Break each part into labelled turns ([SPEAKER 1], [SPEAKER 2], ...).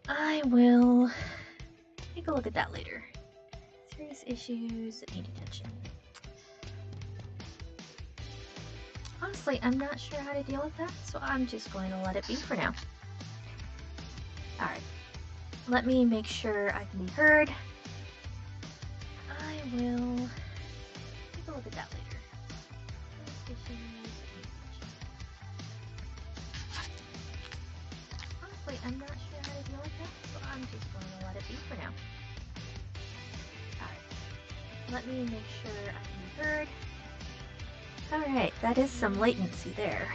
[SPEAKER 1] I will take a look at that later. Serious issues that need attention. Honestly, I'm not sure how to deal with that, so I'm just going to let it be for now. Alright. Let me make sure I can be heard. I will take a look at that later. Honestly, I'm not sure how to deal with that, so I'm just going to let it be for now. Alright. Let me make sure I can be heard. Alright, that is some latency there.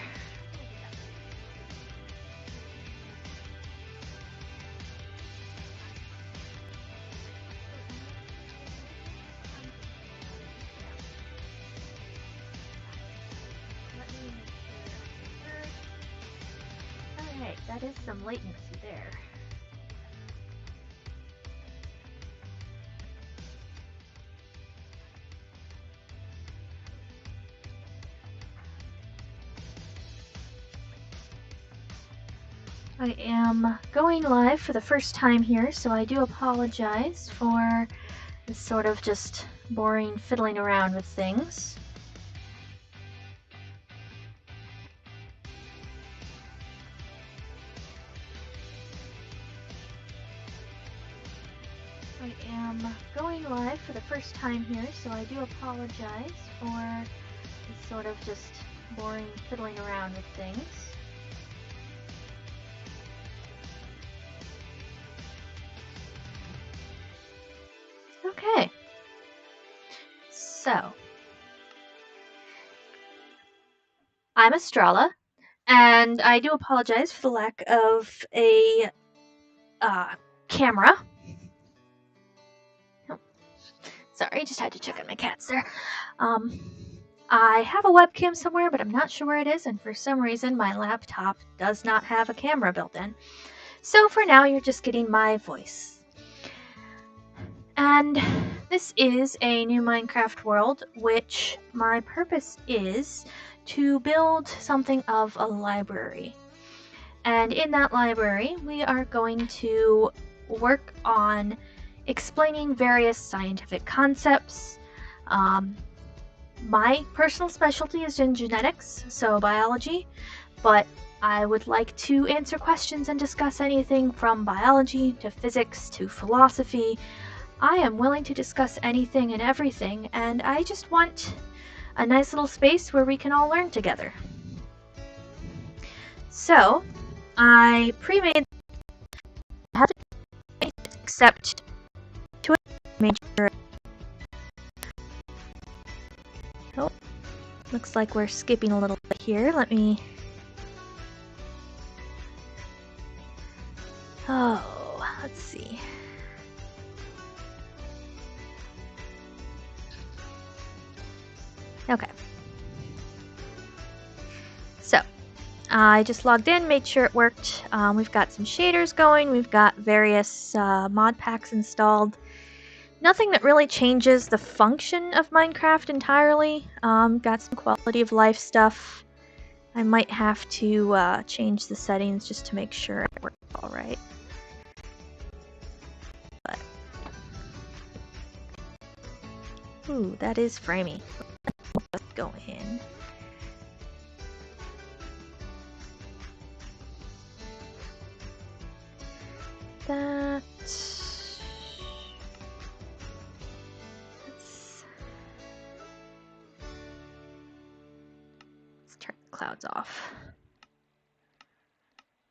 [SPEAKER 1] Alright, that is some latency there. I am going live for the first time here, so I do apologize for this sort of just boring fiddling around with things. I am going live for the first time here, so I do apologize for this sort of just boring fiddling around with things. Okay, so I'm Estrella, and I do apologize for the lack of a camera. Oh, sorry, just had to check on my cats there. I have a webcam somewhere, but I'm not sure where it is, and for some reason my laptop does not have a camera built in. So for now, you're just getting my voice. And this is a new Minecraft world, which my purpose is to build something of a library. And in that library, we are going to work on explaining various scientific concepts. My personal specialty is in genetics, so biology, but I would like to answer questions and discuss anything from biology to physics to philosophy. I am willing to discuss anything and everything, and I just want a nice little space where we can all learn together. So, I pre-made except to make sure. Oh, looks like we're skipping a little bit here. Let me. Oh, let's see. Okay. So, I just logged in, made sure it worked. We've got some shaders going. We've got various mod packs installed. Nothing that really changes the function of Minecraft entirely. Got some quality of life stuff. I might have to change the settings just to make sure it works all right. But ooh, that is framey. Let's go in. That. Let's turn the clouds off.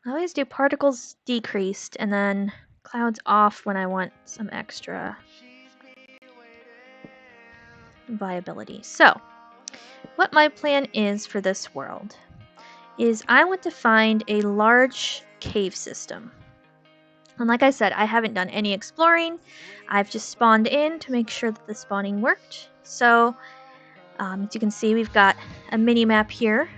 [SPEAKER 1] I always do particles decreased and then clouds off when I want some extra viability. So, what my plan is for this world is I want to find a large cave system. And like I said, I haven't done any exploring. I've just spawned in to make sure that the spawning worked. So, as you can see, we've got a mini map here.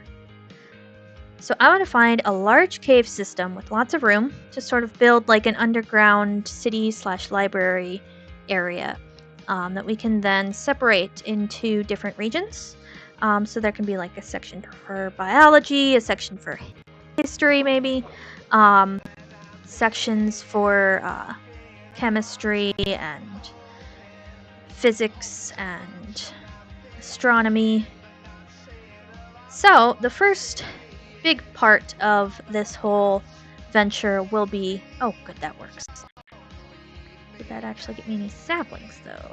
[SPEAKER 1] So I want to find a large cave system with lots of room to sort of build like an underground city/library area that we can then separate into different regions. So there can be like a section for biology, a section for history maybe, sections for chemistry and physics and astronomy. So the first big part of this whole venture will be... Oh, good, that works. Did that actually get me any saplings, though?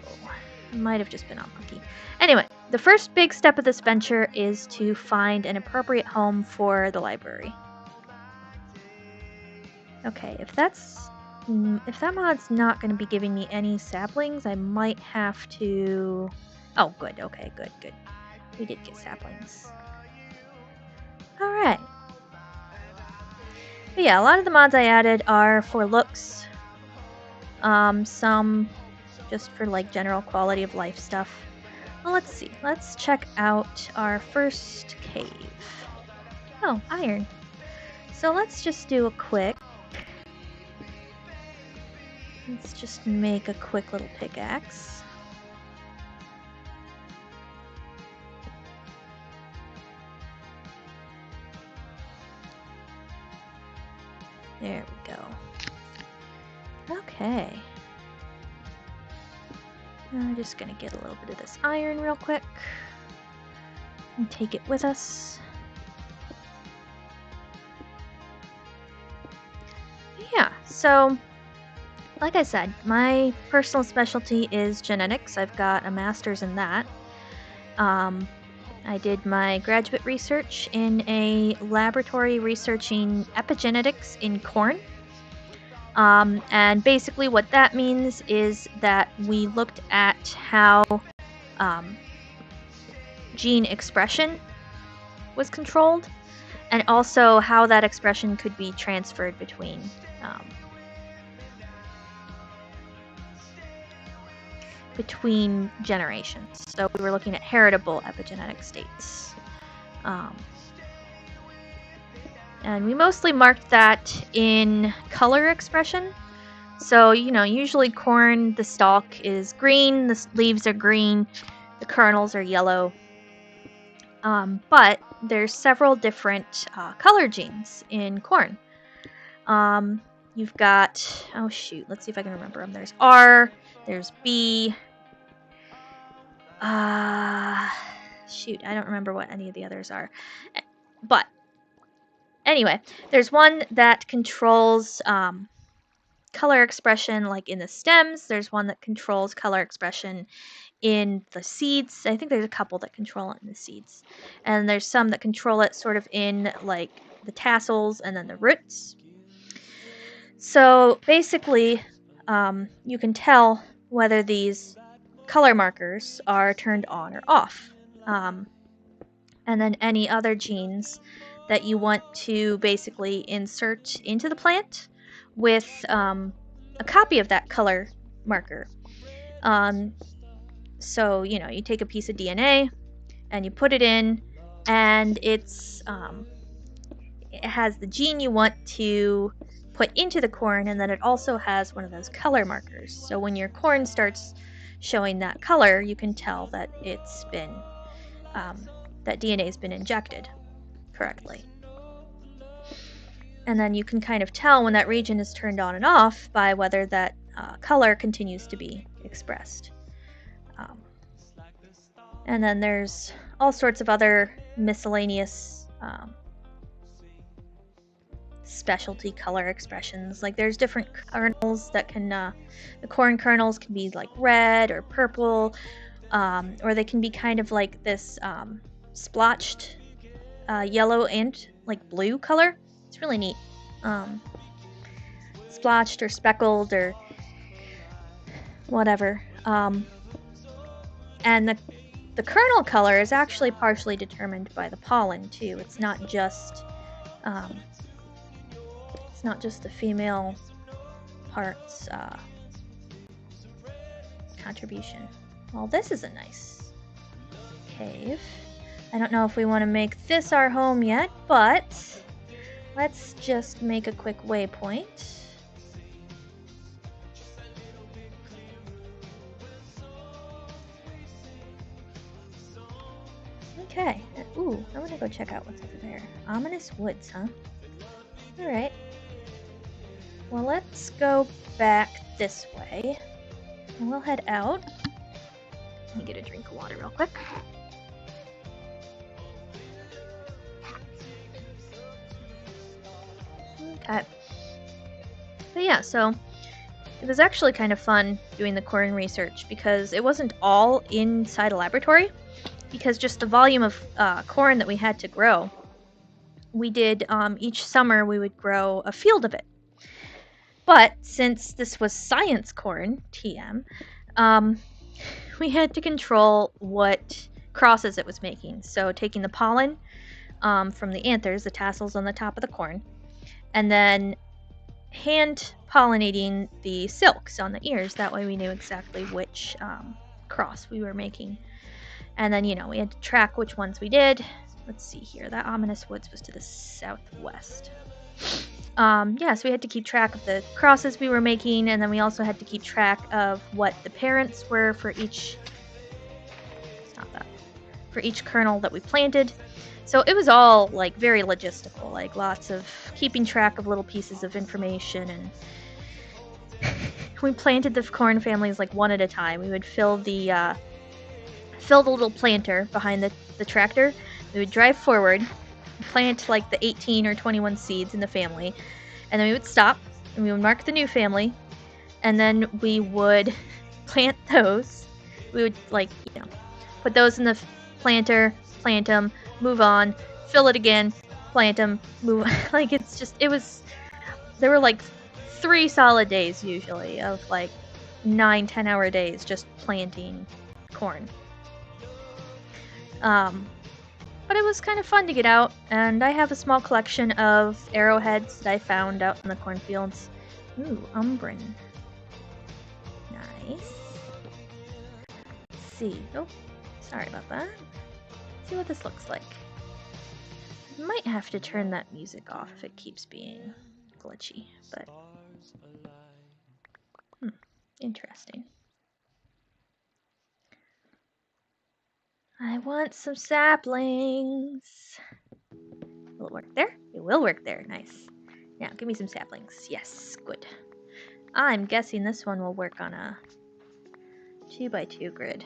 [SPEAKER 1] It might have just been unlucky. Anyway, the first big step of this venture is to find an appropriate home for the library. Okay, if that mod's not going to be giving me any saplings, I might have to... Oh, good. Okay, good. We did get saplings. Alright. But yeah, a lot of the mods I added are for looks. Some just for like general quality of life stuff. Well, let's see. Let's check out our first cave. Oh, iron. So let's just do a quick... Let's just make a quick little pickaxe. There we go. Okay. I'm just gonna get a little bit of this iron real quick and take it with us. Yeah, so like I said, my personal specialty is genetics. I've got a master's in that. I did my graduate research in a laboratory researching epigenetics in corn. And basically what that means is that we looked at how gene expression was controlled, and also how that expression could be transferred between generations. So we were looking at heritable epigenetic states. And we mostly marked that in color expression. So, you know, usually corn, the stalk is green, the leaves are green, the kernels are yellow. But there's several different color genes in corn. You've got, oh shoot, let's see if I can remember them. There's R, there's B. Shoot, I don't remember what any of the others are. But anyway, there's one that controls color expression like in the stems. There's one that controls color expression in the seeds. I think there's a couple that control it in the seeds. And there's some that control it sort of in like the tassels and then the roots. So basically, you can tell whether these color markers are turned on or off. And then any other genes that you want to basically insert into the plant with a copy of that color marker. So, you know, you take a piece of DNA and you put it in, and it has the gene you want to put into the corn, and then it also has one of those color markers. So when your corn starts showing that color, you can tell that it's been that DNA has been injected correctly. And then you can kind of tell when that region is turned on and off by whether that color continues to be expressed. And then there's all sorts of other miscellaneous specialty color expressions. Like there's different kernels that can, the corn kernels can be like red or purple, or they can be kind of like this splotched yellow and like blue color. It's really neat. Splotched or speckled or whatever. And the kernel color is actually partially determined by the pollen too. It's not just the female part's contribution. Well, this is a nice cave. I don't know if we want to make this our home yet, but let's just make a quick waypoint. Okay. Ooh, I want to go check out what's over there. Ominous woods, huh? Alright. Well, let's go back this way. And we'll head out. Let me get a drink of water real quick. Okay. But yeah, so it was actually kind of fun doing the corn research because it wasn't all inside a laboratory, because just the volume of corn that we had to grow. We did, each summer we would grow a field of it. But since this was science corn, TM, we had to control what crosses it was making. So taking the pollen from the anthers, the tassels on the top of the corn, and then hand pollinating the silks on the ears. That way we knew exactly which cross we were making. And then, you know, we had to track which ones we did. Let's see here. That ominous woods was to the southwest. Yeah, so we had to keep track of the crosses we were making, and then we also had to keep track of what the parents were for each. Stop that. For each kernel that we planted. So it was all like very logistical, like lots of keeping track of little pieces of information, and we planted the corn families like one at a time. We would fill the little planter behind the tractor. We would drive forward, plant like the 18 or 21 seeds in the family, and then we would stop and we would mark the new family, and then we would plant those. We would, like, you know, put those in the planter, plant them, move on, fill it again, plant them, move. Like, it's just, it was, there were like 3 solid days usually of like 9-10 hour days just planting corn. But it was kind of fun to get out, and I have a small collection of arrowheads that I found out in the cornfields. Ooh, Umbran. Nice. Let's see. Oh, sorry about that. Let's see what this looks like. I might have to turn that music off if it keeps being glitchy, but interesting. I want some saplings. Will it work there? It will work there. Nice. Now, give me some saplings. Yes, good. I'm guessing this one will work on a 2x2 grid.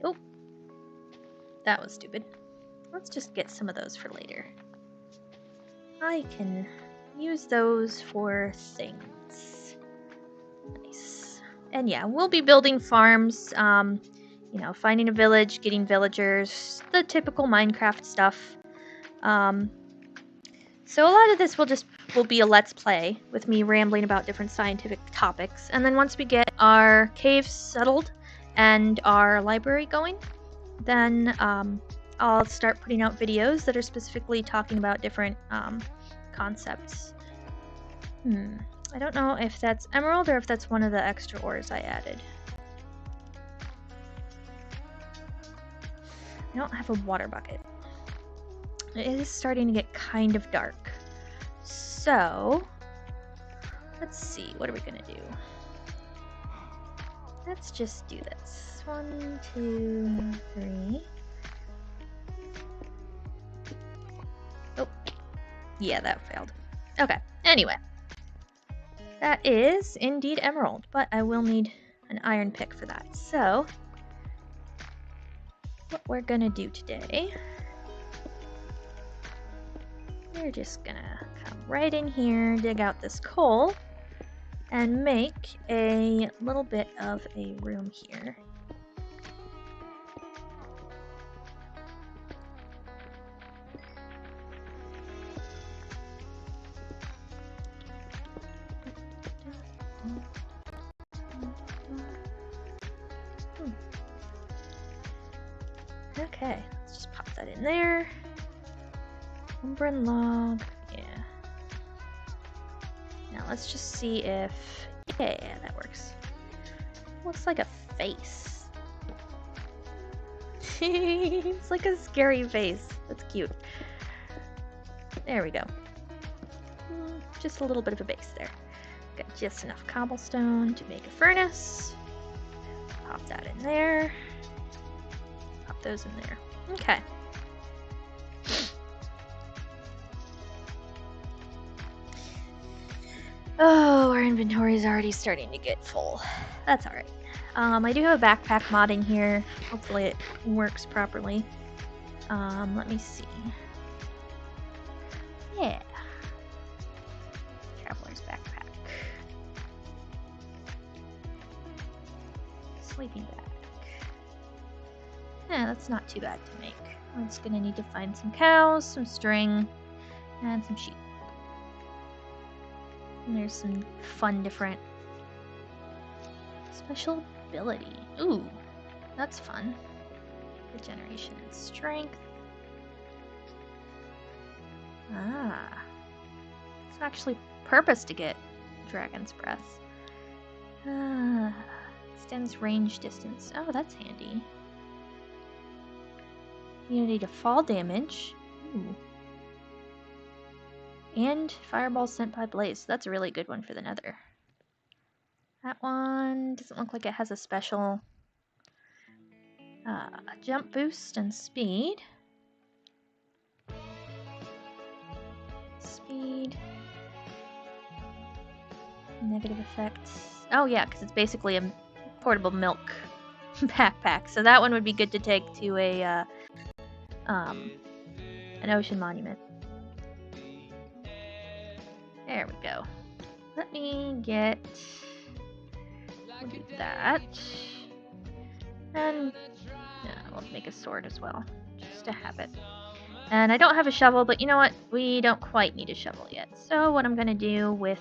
[SPEAKER 1] Oh, that was stupid. Let's just get some of those for later. I can use those for things. Nice. And yeah, we'll be building farms, you know, finding a village, getting villagers, the typical Minecraft stuff. So a lot of this will be a let's play with me rambling about different scientific topics. And then once we get our caves settled and our library going, then I'll start putting out videos that are specifically talking about different concepts. I don't know if that's emerald or if that's one of the extra ores I added. I don't have a water bucket. It is starting to get kind of dark. So, let's see, what are we gonna do? Let's just do this. 1, 2, 3. Oh, yeah, that failed. Okay, anyway. That is indeed emerald, but I will need an iron pick for that. So, what we're gonna do today, we're just gonna come right in here, dig out this coal, and make a little bit of a room here. Okay, let's just pop that in there. Umbran log, yeah. Now let's just see if, yeah, that works. Looks like a face. It's like a scary face. That's cute. There we go. Just a little bit of a base there. Got just enough cobblestone to make a furnace. Pop that in there. Pop those in there. Okay. Oh, our inventory is already starting to get full. That's alright. I do have a backpack mod in here. Hopefully it works properly. Let me see. Yeah. Traveler's backpack. Sleeping bag. Yeah, that's not too bad to make. I'm just gonna need to find some cows, some string, and some sheep. And there's some fun different special ability. Ooh, that's fun. Regeneration and strength. Ah. It's actually purpose to get Dragon's Breath. Extends range distance. Oh, that's handy. Immunity to fall damage. Ooh. And fireball sent by blaze. That's a really good one for the nether. That one doesn't look like it has a special jump boost and speed. Speed. Negative effects. Oh yeah, because it's basically a portable milk backpack. So that one would be good to take to a an ocean monument. There we go. Let me get that. And yeah, we'll make a sword as well, just to have it. And I don't have a shovel, but you know what? We don't quite need a shovel yet. So what I'm going to do with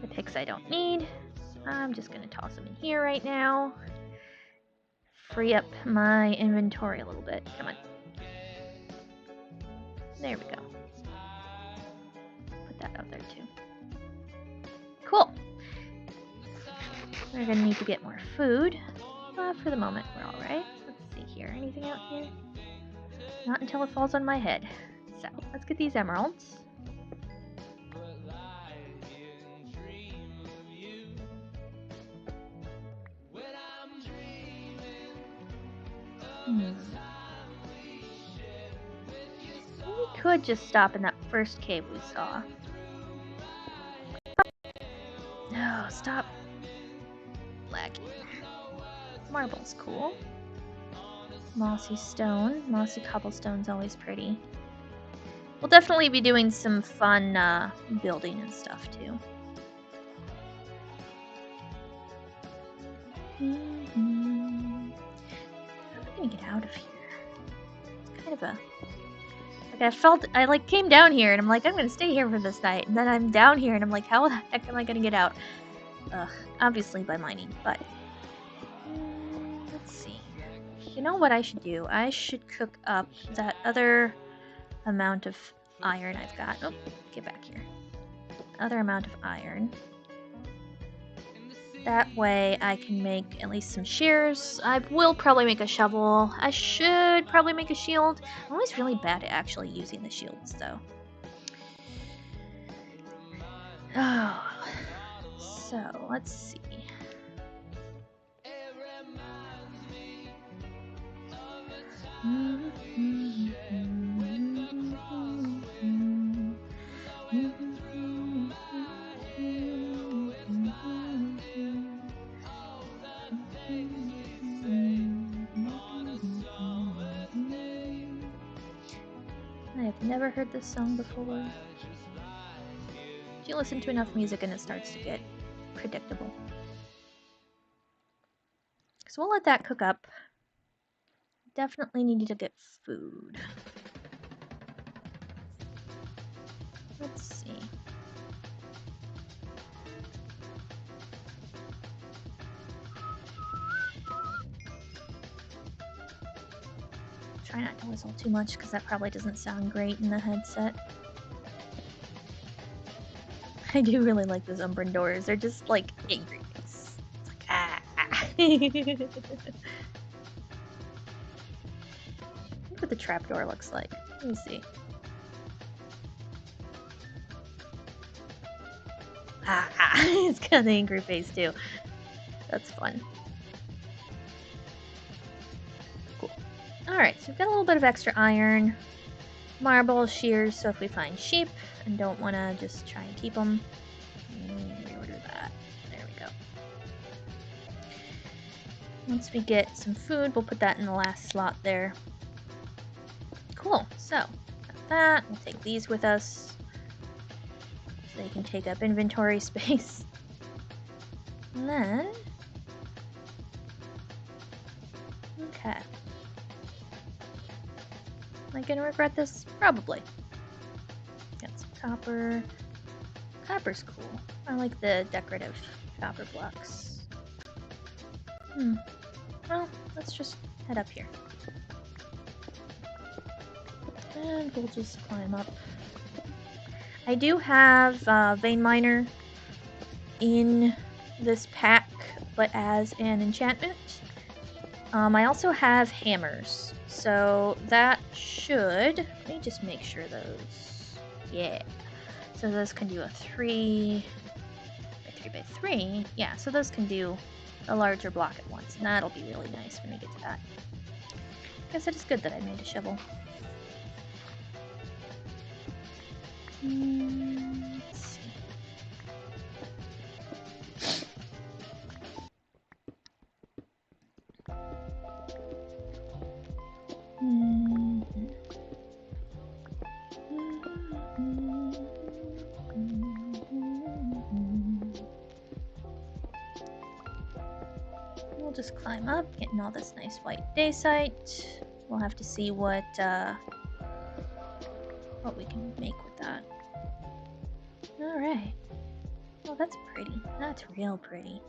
[SPEAKER 1] the picks I don't need, I'm just going to toss them in here right now. Free up my inventory a little bit. Come on. There we go. Put that out there too. Cool. We're going to need to get more food. For the moment, we're alright. Let's see here. Anything out here? Not until it falls on my head. So, let's get these emeralds. We could just stop in that first cave we saw. No, stop lagging. Marble's cool. Mossy stone. Mossy cobblestone's always pretty. We'll definitely be doing some fun building and stuff too. How am I gonna get out of here? It's kind of a... Like I came down here and I'm like, I'm gonna stay here for this night. And then I'm down here and I'm like, how the heck am I gonna get out? Obviously by mining, but... let's see. You know what I should do? I should cook up that other amount of iron I've got. Oh, get back here. Other amount of iron. That way I can make at least some shears. I will probably make a shovel. I should probably make a shield. I'm always really bad at actually using the shields though. Oh, so let's see. I have never heard this song before. You listen to enough music and it starts to get predictable. So we'll let that cook up. Definitely needed to get food. Let's see. Try not to whistle too much because that probably doesn't sound great in the headset. I do really like those Umbran doors. They're just like angry face. It's like ah. Look what the trapdoor looks like. Let me see. Ah, it's got the angry face too. That's fun. Cool. Alright, so we've got a little bit of extra iron, marble, shears, so if we find sheep and don't want to just try and keep them, reorder that. There we go. Once we get some food, we'll put that in the last slot there. Cool, so got that. We'll take these with us so they can take up inventory space. And then, okay. Am I gonna regret this? Probably. Got some copper. Copper's cool. I like the decorative copper blocks. Well, let's just head up here. And we'll just climb up. I do have Vein Miner in this pack, but as an enchantment. I also have hammers, so that should... Let me just make sure those... Yeah. So those can do a 3 by 3 by 3. Yeah, so those can do a larger block at once, and that'll be really nice when we get to that. Guess it is good that I made a shovel. Let's see. We'll just climb up, getting all this nice white dacite. We'll have to see what we can make with that. Alright. Well, that's pretty. That's real pretty.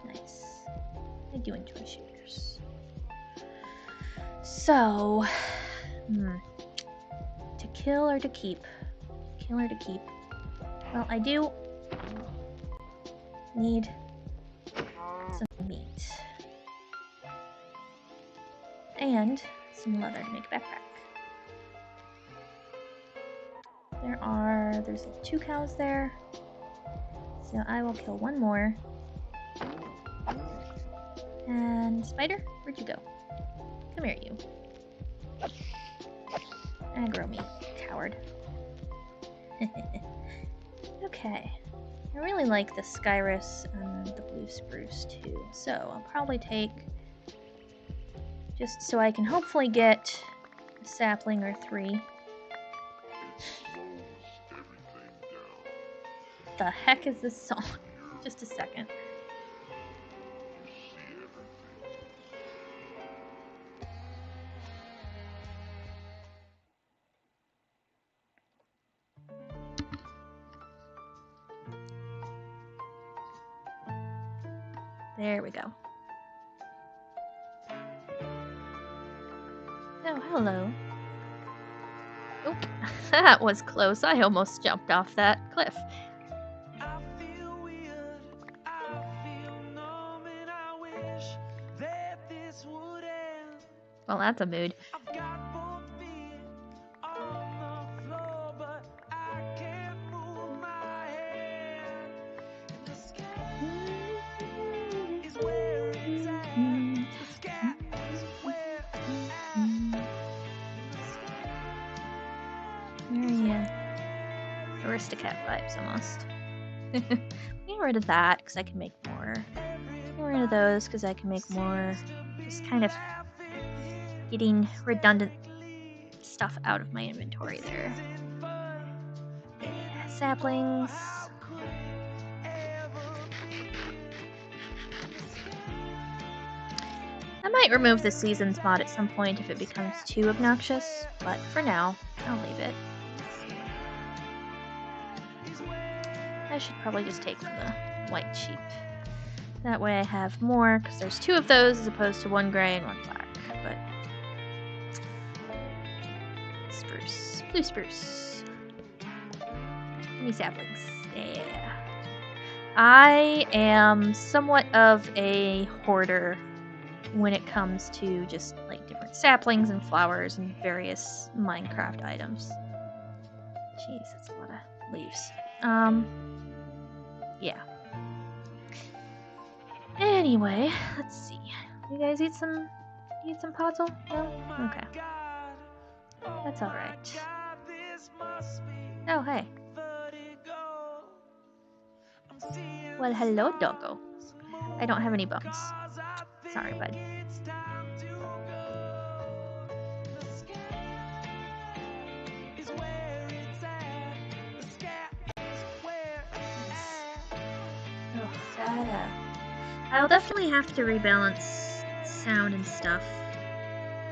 [SPEAKER 1] Nice. I do enjoy shears. So, to kill or to keep? Kill or to keep? Well, I do need some meat. And some leather to make a backpack. There's 2 cows there. So I will kill one more. And spider, where'd you go? Come here, you. Aggro me, coward. Okay. I really like the Skyrus and the blue spruce too. So I'll probably take, just so I can hopefully get a sapling or 3. The heck is this song? Just a second. There we go. Oh, hello. Oh, that was close. I almost jumped off that cliff. Well, that's a mood. Aristocat vibes almost. Get rid of that because I can make more. Get rid of those because I can make more. Just kind of getting redundant stuff out of my inventory there. Yeah, saplings. I might remove the seasons mod at some point if it becomes too obnoxious, but for now, I'll leave it. I should probably just take from the white sheep. That way I have more, because there's 2 of those as opposed to 1 gray and 1 black. But spruce. Blue spruce. Any saplings. Yeah. I am somewhat of a hoarder when it comes to just like different saplings and flowers and various Minecraft items. Jeez, that's a lot of leaves. Yeah. Anyway, let's see. You guys eat some Need some puzzle? No? Okay. That's alright. Oh, hey. Well, hello, doggo. I don't have any bones. Sorry, bud. Oh, Sada. I'll definitely have to rebalance sound and stuff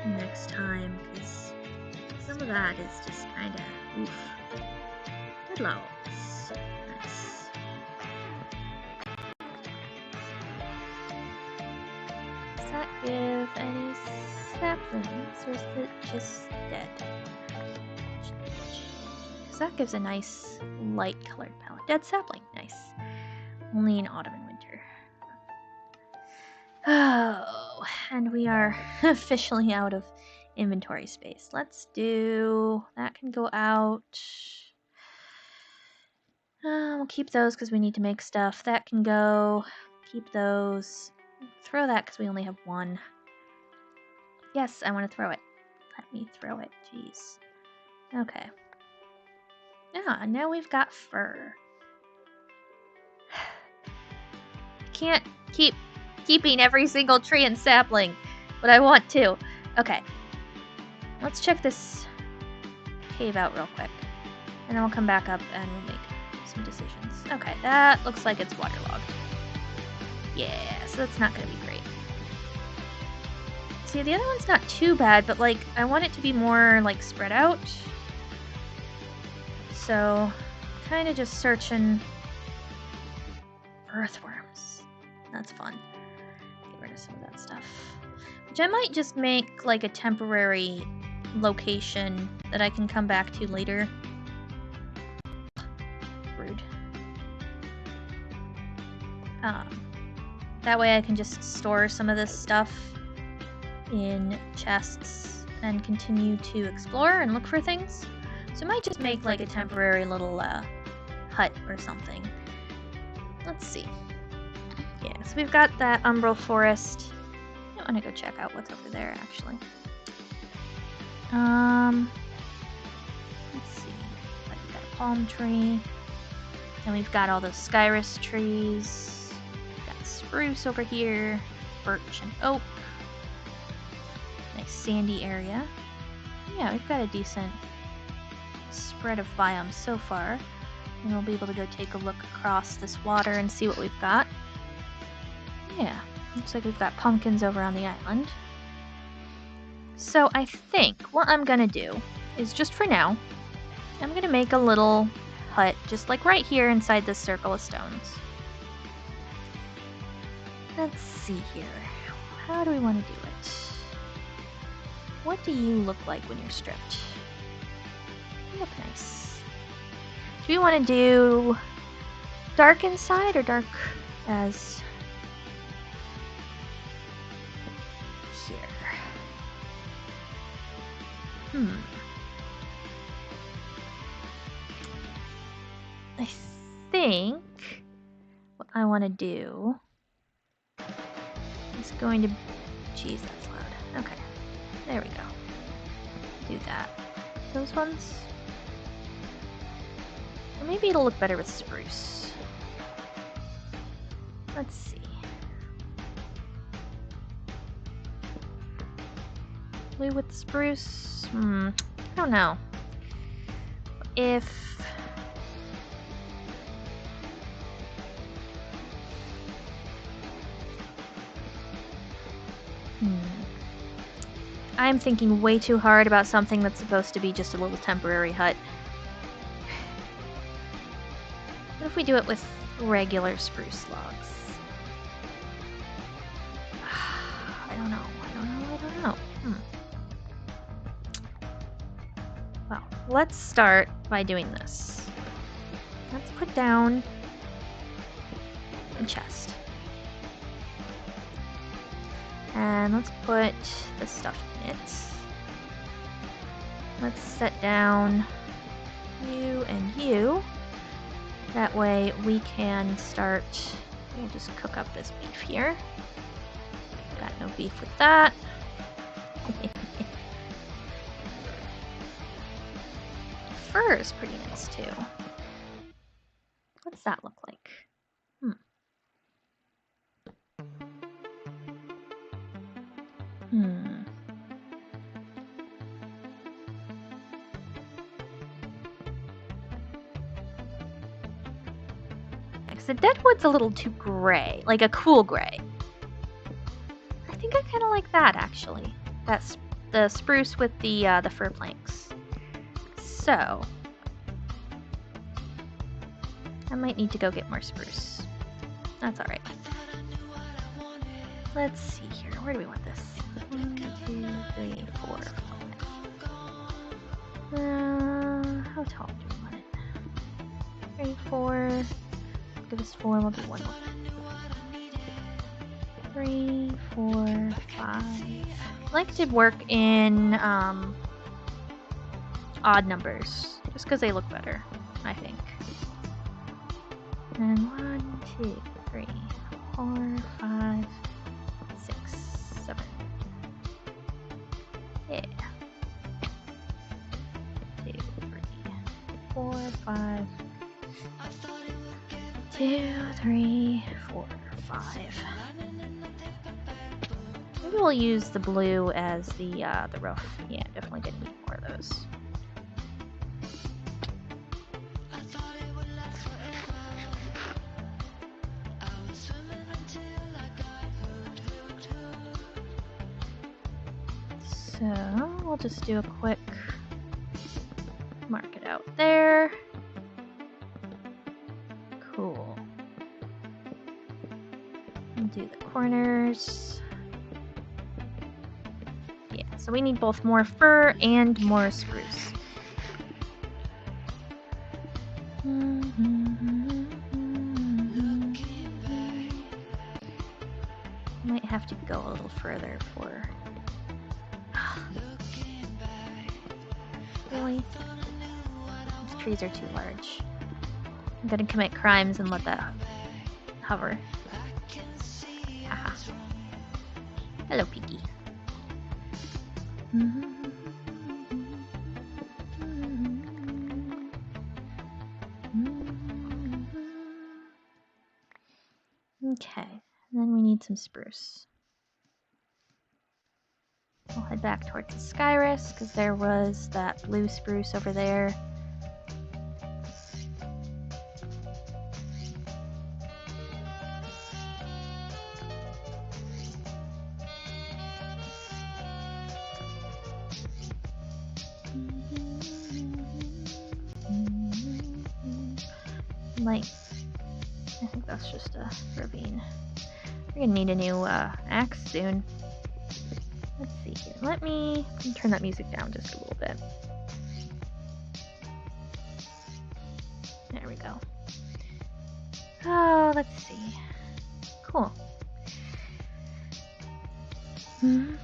[SPEAKER 1] next time, because some of that is just kind of oof. Hello. Nice. Does that give any saplings, or is it just dead? Because that gives a nice light colored palette. Dead sapling, nice. Only in autumn and winter. Oh, and we are officially out of inventory space. Let's do... that can go out. We'll keep those because we need to make stuff. That can go. Keep those. Throw that because we only have one. Yes, I want to throw it. Let me throw it. Jeez. Okay. Yeah, now we've got fur. Can't keep keeping every single tree and sapling, but I want to. Okay. Let's check this cave out real quick. And then we'll come back up and we'll make some decisions. Okay, that looks like it's waterlogged. Yeah, so that's not going to be great. See, the other one's not too bad, but, like, I want it to be more, like, spread out. So, kind of just searching for earthworms. That's fun. Get rid of some of that stuff. Which I might just make, like, a temporary location that I can come back to later. Rude. That way I can just store some of this stuff in chests and continue to explore and look for things. So I might just make like a temporary little hut or something. Let's see. Yeah, so we've got that umbral forest. I want to go check out what's over there actually. Let's see. Like we've got a palm tree. And we've got all those Skyrus trees. We've got spruce over here. Birch and oak. Nice sandy area. Yeah, we've got a decent spread of biomes so far. And we'll be able to go take a look across this water and see what we've got. Yeah, looks like we've got pumpkins over on the island. So I think what I'm gonna do is just for now, I'm gonna make a little hut just like right here inside this circle of stones. Let's see here. How do we want to do it? What do you look like when you're stripped? You look nice. Do we want to do dark inside or dark as here? I think what I want to do is going to... Jeez, that's loud. Okay. There we go. Do that. Those ones? Or maybe it'll look better with spruce. Let's see. Blue with spruce? I don't know. If... I'm thinking way too hard about something that's supposed to be just a little temporary hut. What if we do it with regular spruce logs? I don't know. Well, let's start by doing this. Let's put down a chest. And let's put this stuff in it. Let's set down you and you. That way we can start... We'll just cook up this beef here. Got no beef with that. Fur is pretty nice too. What's that look like? Hmm. Because the deadwood's a little too gray, like a cool gray. I think I kind of like that actually. That's the spruce with the fir planks. So I might need to go get more spruce. That's all right. Let's see here. Where do we want this? 1, 2, 3, 4, 5. How tall do we want it? 3, 4. Give us 4. We'll do 1 more. 3, 4, 5. I like to work in odd numbers, just because they look better, I think. And 1, 2, 3, 4, 5, 6, 7. Yeah. 2, 3, 4, 5. 2, 3, 4, 5. Maybe we'll use the blue as the roof. Yeah, definitely gonna need more of those. So we'll just do a quick mark it out there. Cool. And do the corners. Yeah, so we need both more fir and more spruce. Might have to go a little further for... Really? These trees are too large. I'm gonna commit crimes and let that hover. Haha. Hello, Piggy. Okay, and then we need some spruce. We'll head back towards the Skyrest, because there was that blue spruce over there. I think that's just a ravine. We're gonna need a new axe soon. Let's see here. Let me turn that music down just a little bit. There we go. Oh, let's see. Cool. One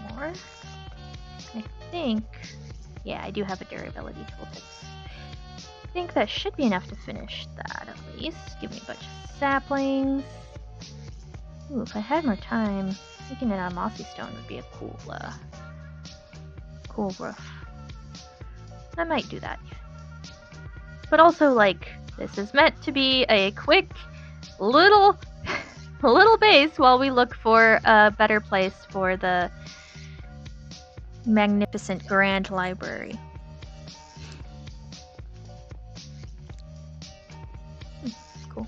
[SPEAKER 1] more. I think, yeah, I do have a durability tooltip. I think that should be enough to finish that at least. Give me a bunch of saplings. Ooh, if I had more time, making it out of mossy stone would be a cool roof. I might do that. But also, like, this is meant to be a quick little base while we look for a better place for the magnificent grand library. Cool.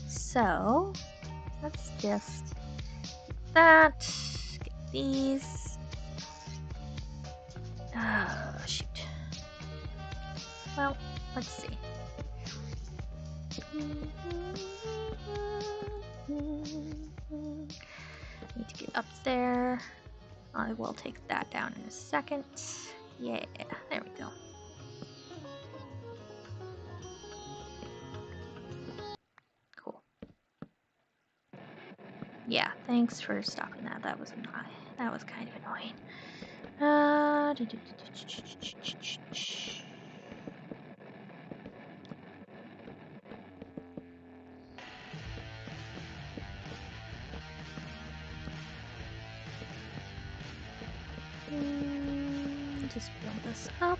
[SPEAKER 1] So, let's just get these. Oh, shoot. Well, let's see. Need to get up there. I will take that down in a second. Yeah, there we go. Cool. Yeah, thanks for stopping that. That was kind of annoying. just build this up.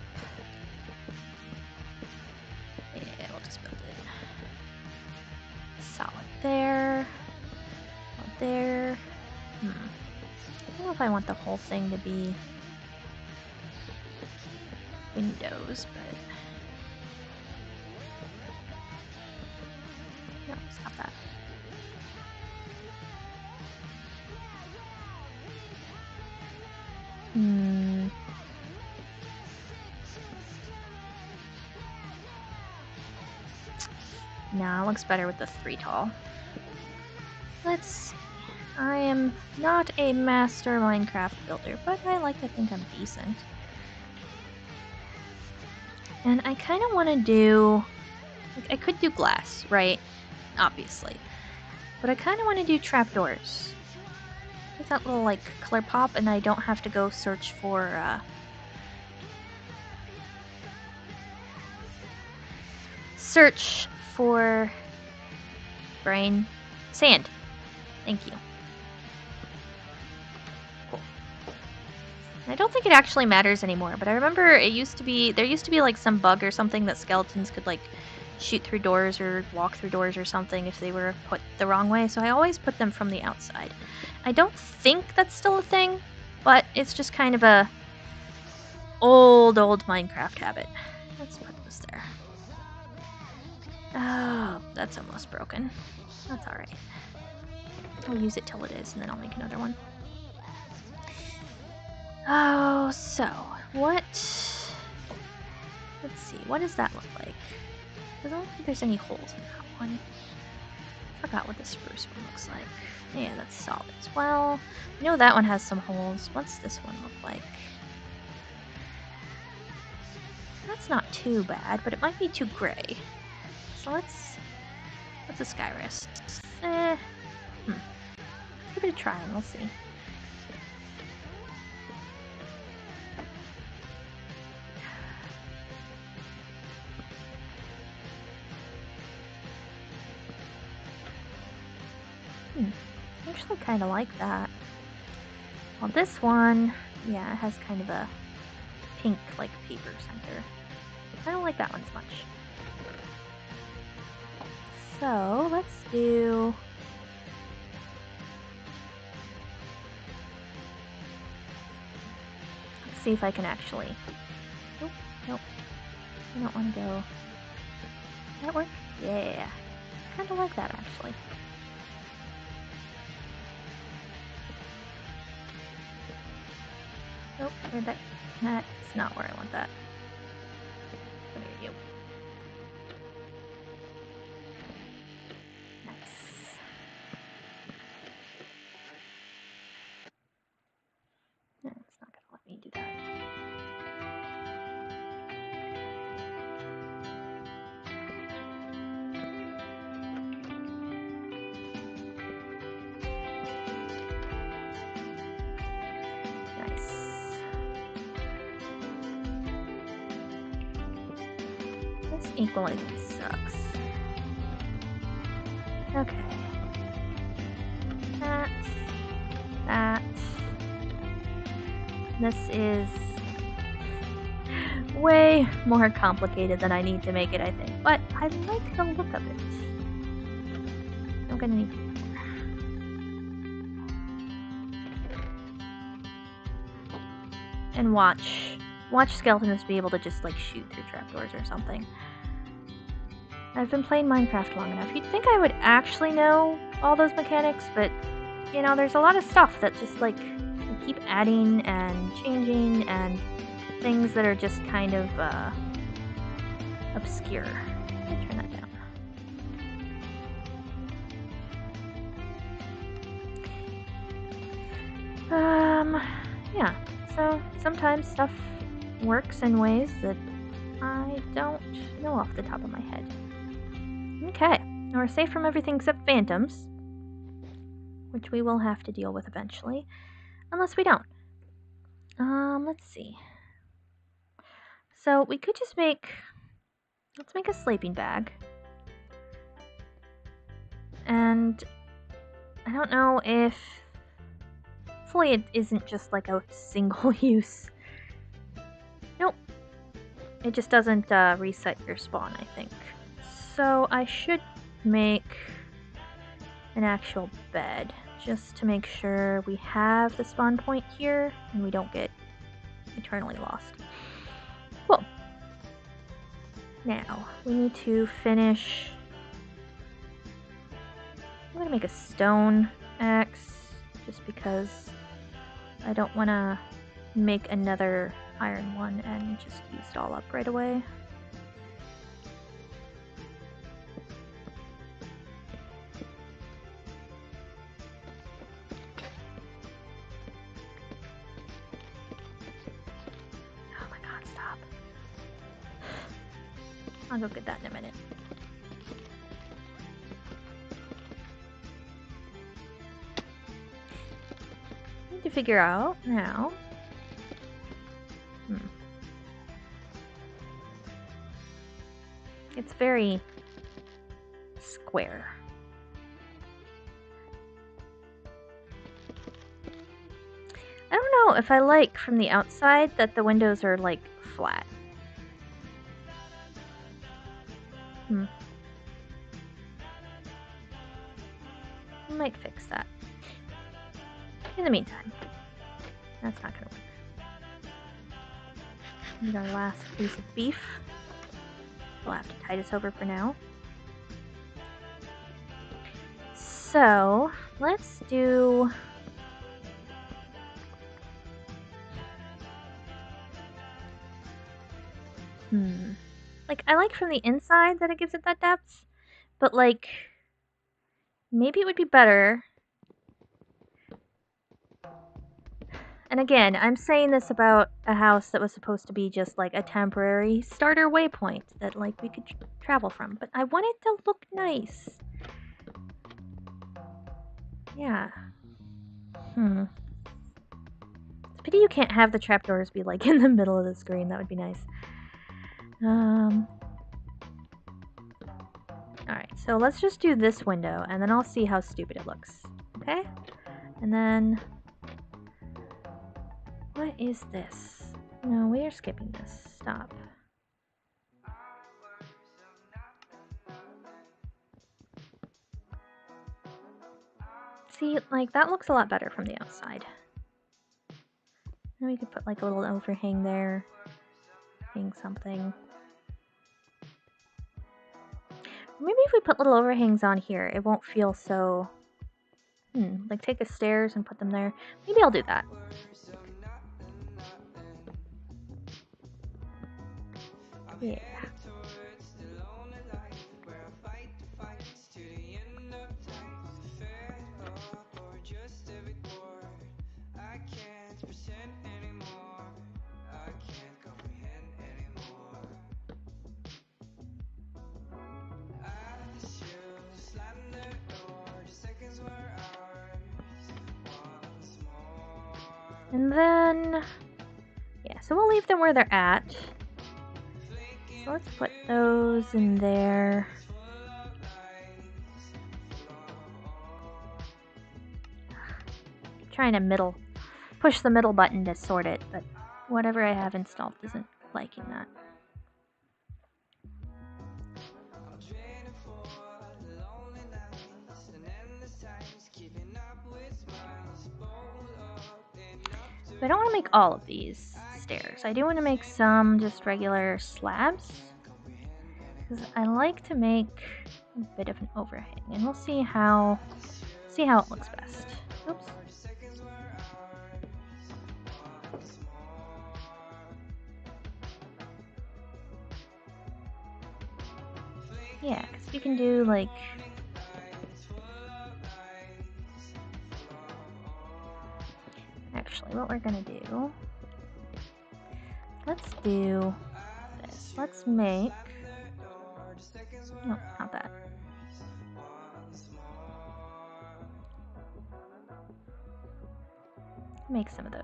[SPEAKER 1] Yeah, we'll just build it. Solid there. There. I don't know if I want the whole thing to be windows, but no, stop that. Nah, looks better with the 3 tall. Let's see. I am not a master Minecraft builder, but I like to think I'm decent. And I kind of want to do... Like, I could do glass, right? Obviously. But I kind of want to do trapdoors. With that little, like, color pop, and I don't have to go search for, Search for... Brain. Sand. Thank you. Cool. I don't think it actually matters anymore, but I remember it used to be... There used to be, like, some bug or something that skeletons could, like, shoot through doors or walk through doors or something if they were put the wrong way, so I always put them from the outside. I don't think that's still a thing, but it's just kind of a old Minecraft habit. Let's put this there. Oh, that's almost broken. That's alright. I'll use it till it is, and then I'll make another one. Oh, so, what... Let's see, what does that look like? I don't think there's any holes in that one. Forgot what the spruce one looks like. Yeah, that's solid as well. I know that one has some holes. What's this one look like? That's not too bad, but it might be too gray. So let's a skyrest. Give it a try and we'll see. I actually kind of like that. Well, this one, yeah, it has kind of a pink, like, paper center. I don't like that one as much. So, let's do... Let's see if I can actually... Nope, nope. I don't want to go... Does that work? Yeah. I kind of like that, actually. Nope, where'd that... That's not where I want that. There you go. Nice. No, it's not gonna let me do that. Equally sucks. Okay. That. This is way more complicated than I need to make it, I think. But I like the look of it. I'm gonna need more. And watch skeletons be able to just, like, shoot through trapdoors or something. I've been playing Minecraft long enough. You'd think I would actually know all those mechanics, but, you know, there's a lot of stuff that just, like, you keep adding and changing, and things that are just kind of, obscure. Let me turn that down. Yeah. So, sometimes stuff works in ways that I don't know off the top of my head. Okay, now we're safe from everything except phantoms, which we will have to deal with eventually, unless we don't. Let's see. So we could just let's make a sleeping bag. And I don't know if, hopefully it isn't just like a single use It just doesn't reset your spawn, I think. So I should make an actual bed, just to make sure we have the spawn point here and we don't get eternally lost. Cool. Now, we need to finish... I'm gonna make a stone axe, just because I don't want to make another iron one and just use it all up right away. Oh my god, stop. I'll go get that in a minute. Need to figure out now. It's very square. I don't know if I like from the outside that the windows are like flat. I might fix that. In the meantime, that's not gonna work. Need our last piece of beef. We'll have to tie this over for now. So, let's do... Like, I like from the inside that it gives it that depth, but like, maybe it would be better. And again, I'm saying this about a house that was supposed to be just like a temporary starter waypoint that like we could travel from, but I want it to look nice. Yeah. It's a pity you can't have the trapdoors be like in the middle of the screen. That would be nice. Alright, so let's just do this window and then I'll see how stupid it looks. Okay? And then... what is this? No, we are skipping this. Stop. See, like, that looks a lot better from the outside. Then we could put, like, a little overhang there. Hang something. Maybe if we put little overhangs on here, it won't feel so... like, take the stairs and put them there. Maybe I'll do that. Yeah. And then, yeah, so we'll leave them where they're at. So let's put those in there. Trying to push the middle button to sort it, but whatever I have installed isn't liking that. But I don't want to make all of these stairs. I do want to make some just regular slabs, because I like to make a bit of an overhang, and we'll see how it looks best. Oops. Yeah, because you can do like... actually, what we're gonna do... let's do this. Let's make... no, not that. Make some of those.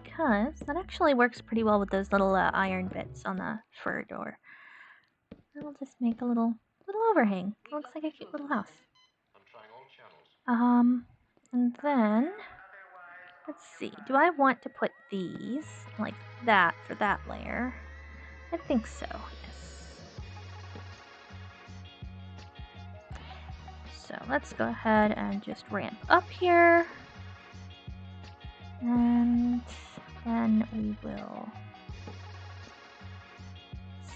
[SPEAKER 1] Because that actually works pretty well with those little iron bits on the fur door. And we'll just make a little overhang. It looks like a cute little house. And then, let's see, do I want to put these like that for that layer? I think so, yes. So let's go ahead and just ramp up here. And then we will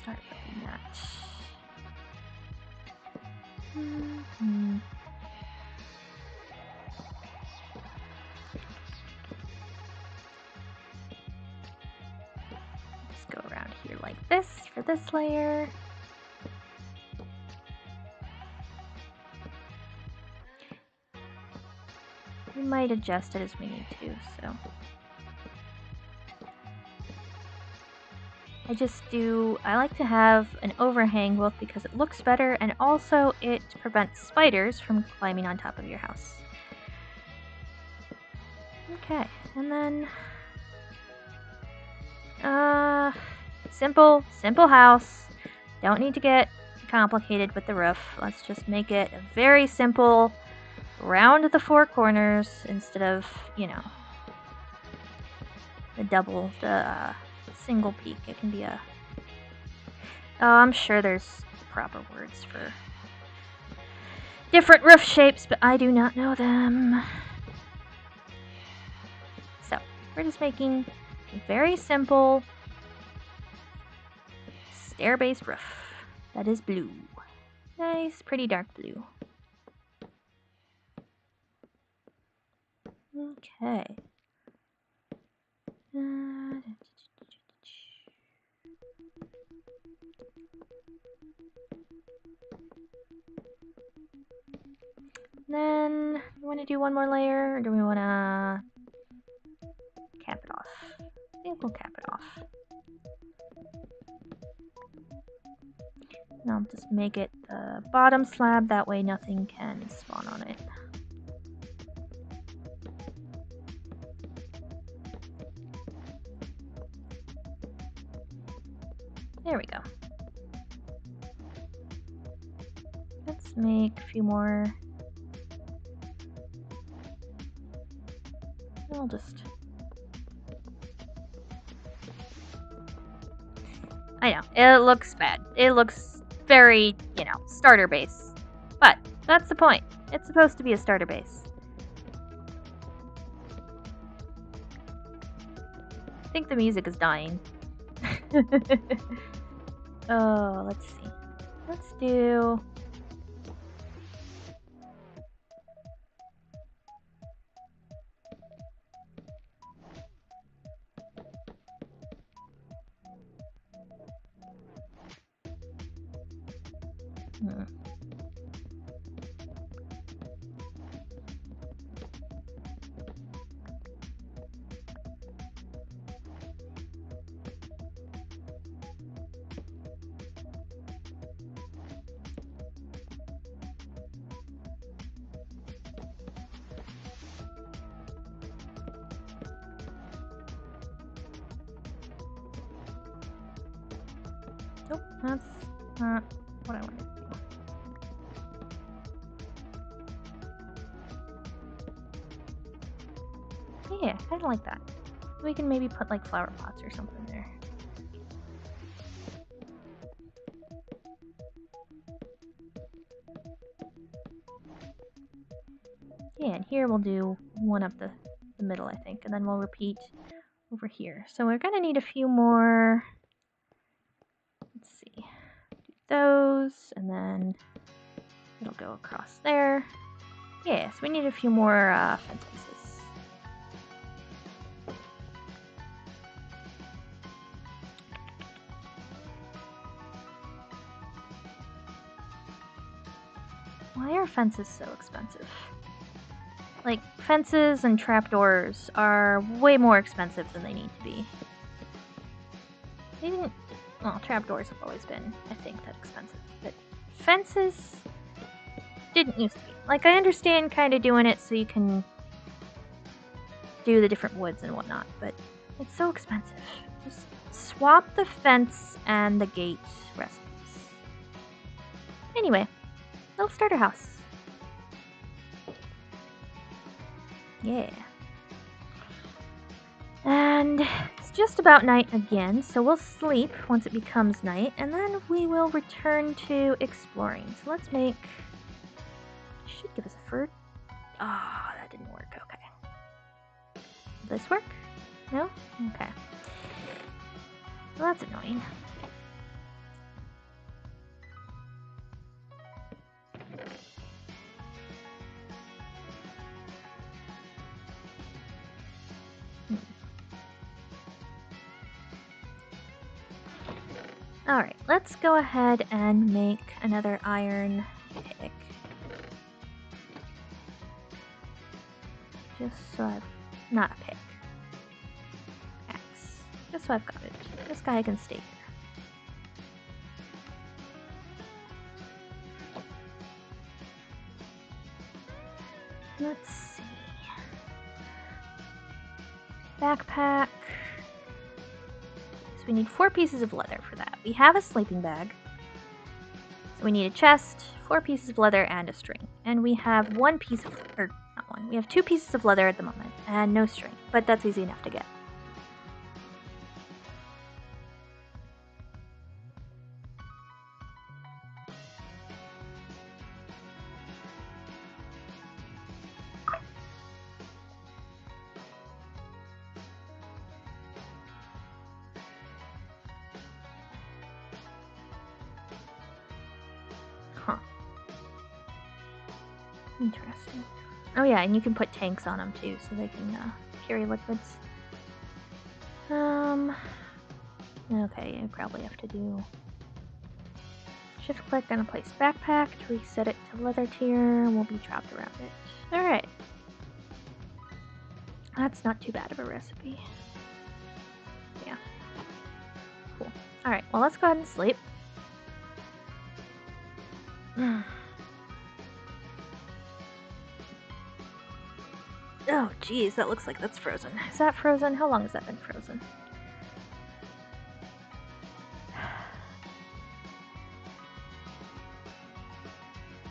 [SPEAKER 1] start building that. Just go around here like this for this layer. We might adjust it as we need to, so. I like to have an overhang both because it looks better and also it prevents spiders from climbing on top of your house. Okay, and then, simple house. Don't need to get complicated with the roof. Let's just make it a very simple, round the four corners instead of, you know, the single peak. It can be a... Oh, I'm sure there's proper words for different roof shapes, but I do not know them. So, we're just making a very simple stair-based roof that is blue. Nice, pretty dark blue. Okay. Then, we want to do one more layer, or do we want to cap it off? I think we'll cap it off. And I'll just make it the bottom slab, that way nothing can spawn on it. There we go. Let's make a few more. I'll just... I know, it looks bad. It looks very, you know, starter base. But that's the point. It's supposed to be a starter base. I think the music is dying. Oh, let's see. Let's do... Nope, that's not what I wanted to do. Yeah, I kind of like that. We can maybe put like flower pots or something there. Yeah, and here we'll do one up the middle, I think, and then we'll repeat over here. So we're gonna need a few more. Let's see. Do those, and then it'll go across there. Yeah, so we need a few more fence pieces. Why are fences so expensive? Like, fences and trapdoors are way more expensive than they need to be. They didn't... Well, trapdoors have always been, I think, that expensive. But fences didn't used to be. Like, I understand kind of doing it so you can do the different woods and whatnot, but it's so expensive. Just swap the fence and the gate recipes. Anyway, little starter house. Yeah. And it's just about night again, so we'll sleep once it becomes night, and then we will return to exploring. So let's make... Should give us a fur. Ah, that didn't work. Okay. Does this work? No? Okay. Well, that's annoying. Alright, let's go ahead and make another iron pick. Just so I've... not a pick. Axe. Just so I've got it. This guy can stay here. Let's see. Backpack. So we need 4 pieces of leather for that. We have a sleeping bag. So we need a chest, 4 pieces of leather, and a string. And we have 1 piece of... or not 1. We have 2 pieces of leather at the moment, and no string. But that's easy enough to get. Huh. Interesting. Oh yeah, and you can put tanks on them too, so they can carry liquids. Okay, I probably have to do shift click on a place backpack to reset it to leather tier. We'll be trapped around it. Alright. That's not too bad of a recipe. Yeah. Cool. Alright, well let's go ahead and sleep. Oh, geez, that looks like that's frozen. Is that frozen? How long has that been frozen?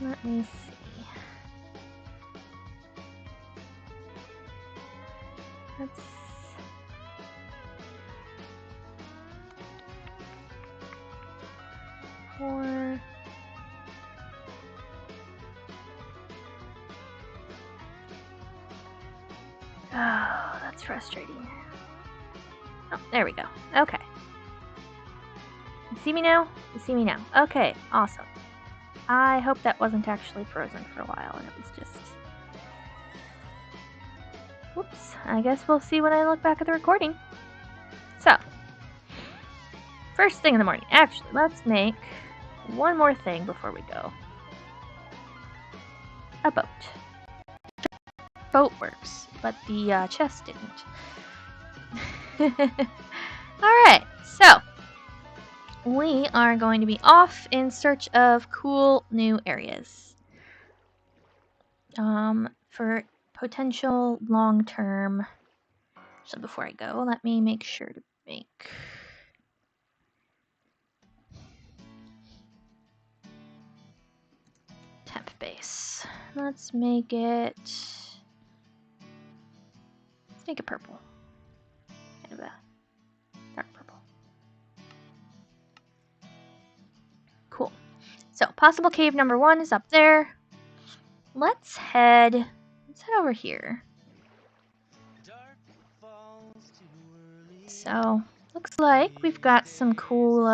[SPEAKER 1] Let me see. Let's... Four... Oh, that's frustrating. Oh, there we go. Okay. You see me now? You see me now. Okay, awesome. I hope that wasn't actually frozen for a while and it was just... Whoops. I guess we'll see when I look back at the recording. So, first thing in the morning. Actually, let's make one more thing before we go. A boat. Boat works, but the chest didn't. Alright, so we are going to be off in search of cool new areas. For potential long-term... So before I go, let me make sure to make... temp base. Let's make it... Let's make it purple. Kind of a dark purple. Cool. So, possible cave number 1 is up there. Let's head over here. So, looks like we've got some cool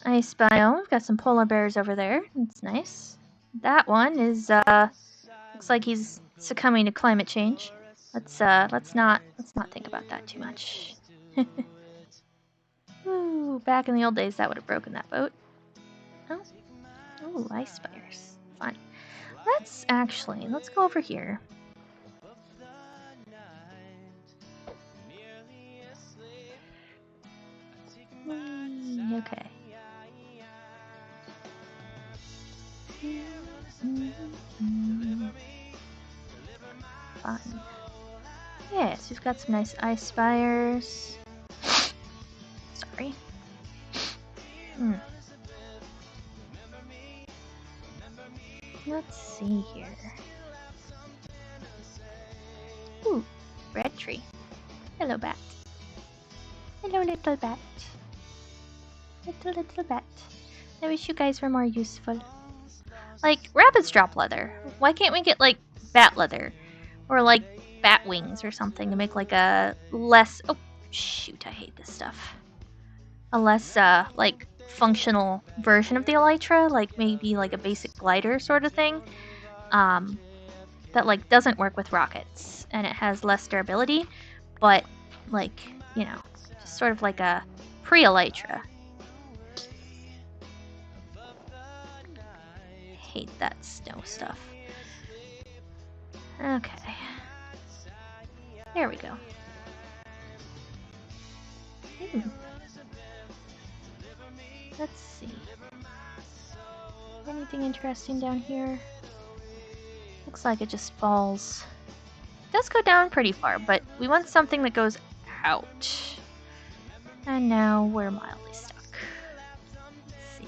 [SPEAKER 1] ice biome. We've got some polar bears over there. That's nice. That one is looks like he's succumbing to climate change. Let's not think about that too much. Ooh, back in the old days that would have broken that boat. Oh. Ooh, ice spiders. Fun. Let's go over here. Okay. Fun. Yes, we've got some nice ice spires. Sorry. Let's see here. bat tree. Hello, bat. Hello, little bat. Little bat. I wish you guys were more useful. Like, rabbits drop leather. Why can't we get, like, bat leather? Or, like, bat wings or something to make, like, a less... Oh, shoot, I hate this stuff. A less, like, functional version of the elytra. Like, maybe, like, a basic glider sort of thing. That, like, doesn't work with rockets. And it has less durability. But, like, you know, just sort of like a pre-elytra. Hate that snow stuff. Okay. There we go. Let's see. Anything interesting down here? Looks like it just falls. It does go down pretty far, but we want something that goes out. And now we're mildly stuck. Let's see.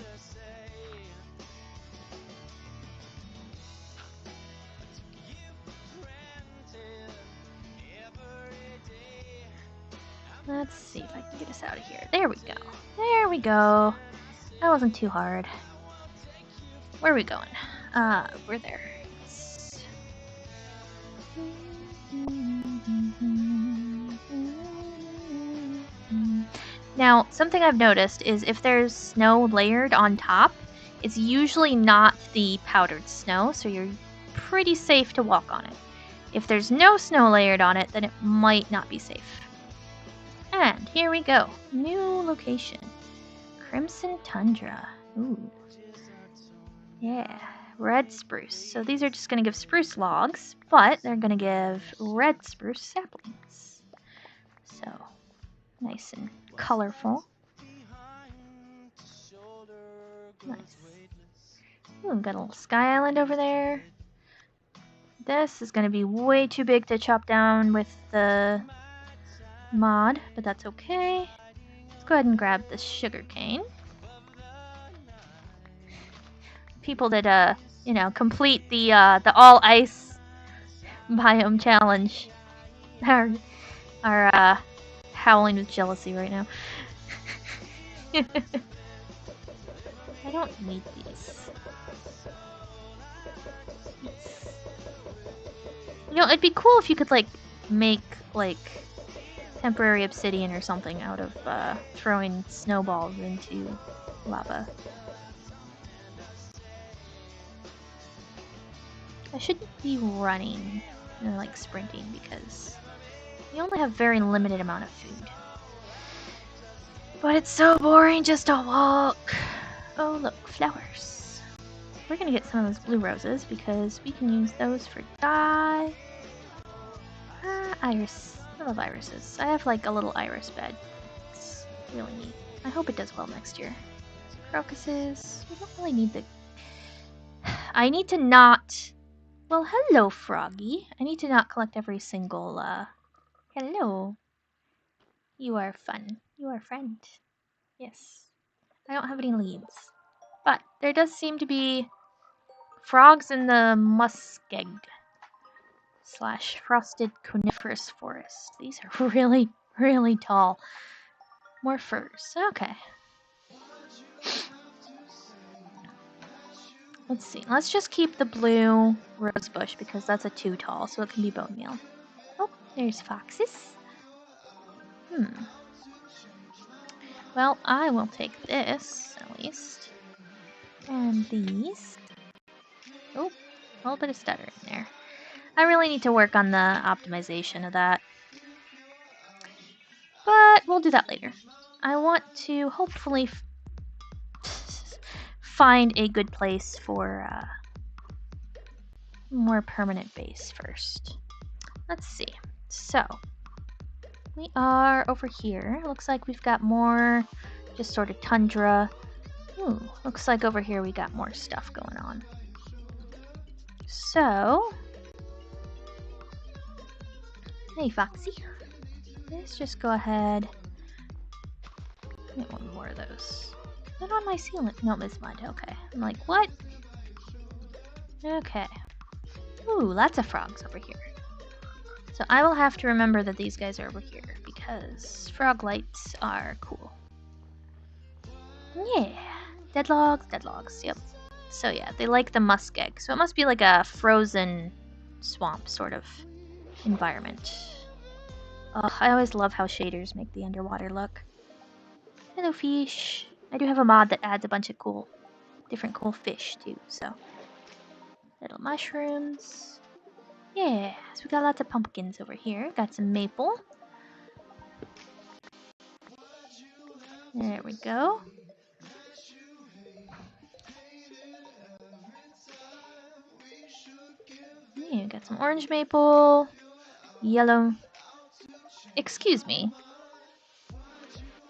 [SPEAKER 1] Let's see if I can get us out of here. There we go. There we go. That wasn't too hard. Where are we going? We're there. Yes. Now, something I've noticed is if there's snow layered on top, it's usually not the powdered snow, so you're pretty safe to walk on it. If there's no snow layered on it, then it might not be safe. And here we go. New location. Crimson Tundra. Ooh. Yeah. Red spruce. So these are just going to give spruce logs, but they're going to give red spruce saplings. So, nice and colorful. Nice. Ooh, we've got a little sky island over there. This is going to be way too big to chop down with the mod, but that's okay. Let's go ahead and grab this sugar cane. People that you know, complete the all ice biome challenge are howling with jealousy right now. I don't need these. You know, it'd be cool if you could like make like temporary obsidian or something out of throwing snowballs into lava. I shouldn't be running or like sprinting because we only have very limited amount of food. But it's so boring just to walk. Oh look, flowers. We're gonna get some of those blue roses because we can use those for dye. Iris. I love irises. I have like a little iris bed. It's really neat. I hope it does well next year. Crocuses. We don't really need the... I need to not... Well, hello, Froggy. I need to not collect every single, Hello. You are fun. You are a friend. Yes. I don't have any leaves. But there does seem to be frogs in the muskeg / frosted coniferous forest. These are really, really tall. More furs. Okay. Let's see. Let's just keep the blue rose bush because that's a too tall, so it can be bone meal. Oh, there's foxes. Well, I will take this, at least. And these. Oh, a little bit of stuttering there. I really need to work on the optimization of that. But we'll do that later. I want to hopefully find a good place for more permanent base first. Let's see. So, we are over here. Looks like we've got more just sort of tundra. Ooh, looks like over here we got more stuff going on. So, hey Foxy, let's just go ahead. Get one more of those. Not on my ceiling. No, Miss Mud. Okay. I'm like, what? Okay. Ooh, lots of frogs over here. So I will have to remember that these guys are over here because frog lights are cool. Yeah, deadlogs, yep. So yeah, they like the muskeg. So it must be like a frozen swamp sort of environment. Oh, I always love how shaders make the underwater look. Hello, fish. I do have a mod that adds a bunch of different cool fish too, so. Little mushrooms. Yeah, so we got lots of pumpkins over here. Got some maple. There we go. Yeah, got some orange maple. Yellow. Excuse me.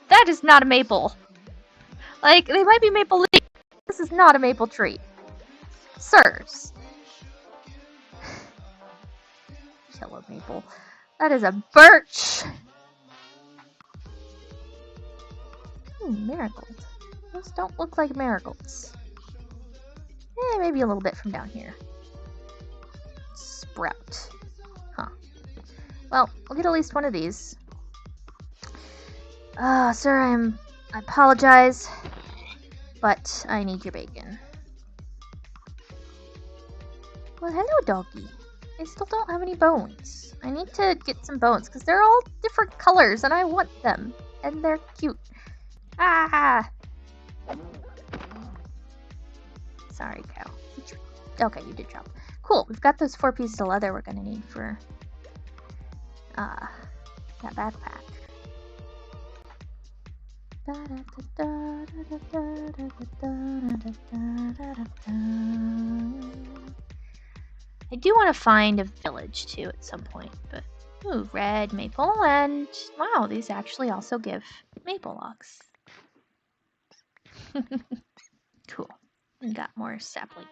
[SPEAKER 1] That is not a maple. Like, they might be maple leaves. This is not a maple tree. Sirs. Yellow maple. That is a birch. Marigold. Those don't look like marigolds. Maybe a little bit from down here. Sprout. Huh. Well, we'll get at least one of these. Sir, I apologize, but I need your bacon. Well, hello, doggy. I still don't have any bones. I need to get some bones, because they're all different colors, and I want them. And they're cute. Ah! Sorry, cow. Okay, you did drop. Cool, we've got those 4 pieces of leather we're gonna need for, that backpack. I do want to find a village too at some point, but ooh, red maple, and wow, these actually also give maple logs. Cool. We got more saplings.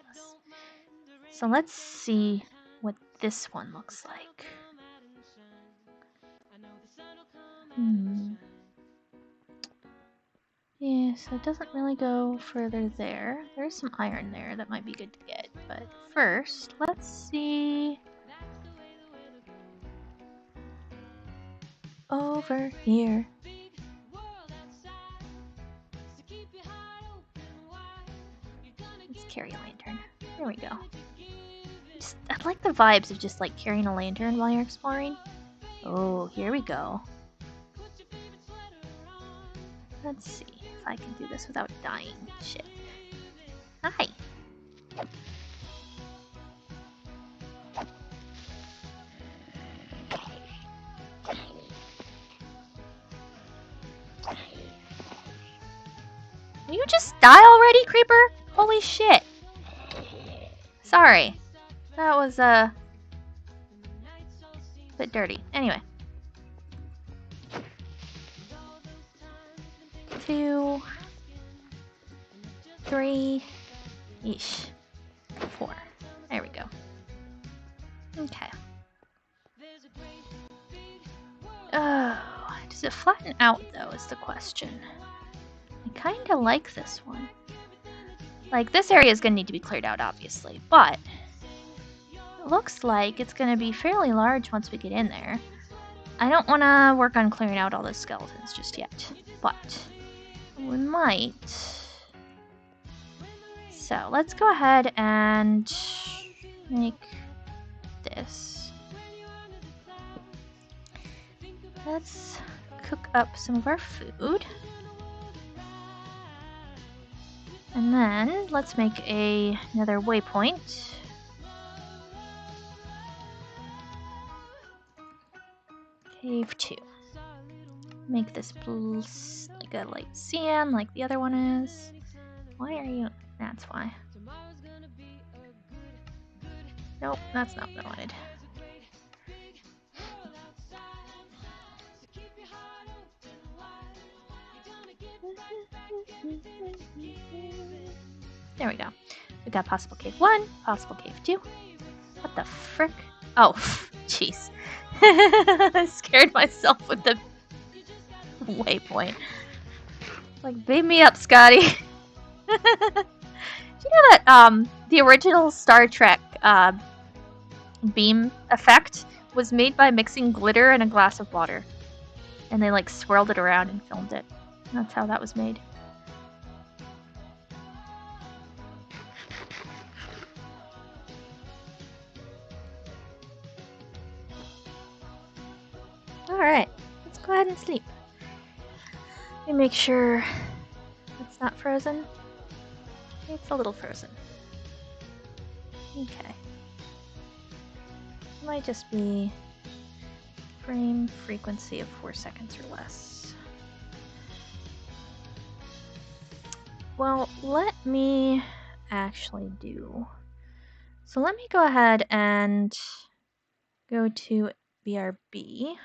[SPEAKER 1] So let's see what this one looks like. Yeah, so it doesn't really go further there. There's some iron there that might be good to get, but first, let's see. Over here. Let's carry a lantern. There we go. I like the vibes of just like carrying a lantern while you're exploring. Oh, here we go. Let's see if I can do this without dying. Shit. Hi. Will you just die already, creeper? Holy shit. Sorry. That was, a bit dirty. Anyway. 2, 3, eesh, 4. There we go. Okay. Oh, does it flatten out though is the question. I kinda like this one. Like, this area is gonna need to be cleared out, obviously, but it looks like it's gonna be fairly large once we get in there. I don't wanna work on clearing out all those skeletons just yet, but we might. So let's go ahead and make this. Let's cook up some of our food. And then let's make another waypoint. Cave 2. Make this like a light cyan like the other one is. Why are you? That's why. Nope, that's not what I wanted. There we go. We got possible cave 1, possible cave 2. What the frick? Oh, jeez. I scared myself with the waypoint. Like, beam me up, Scotty. Do you know that the original Star Trek beam effect was made by mixing glitter and a glass of water. And they like swirled it around and filmed it. That's how that was made. Alright, let's go ahead and sleep. Let me make sure it's not frozen. It's a little frozen. Okay. Might just be frame frequency of 4 seconds or less. Well, let me actually do. So let me go ahead and go to BRB.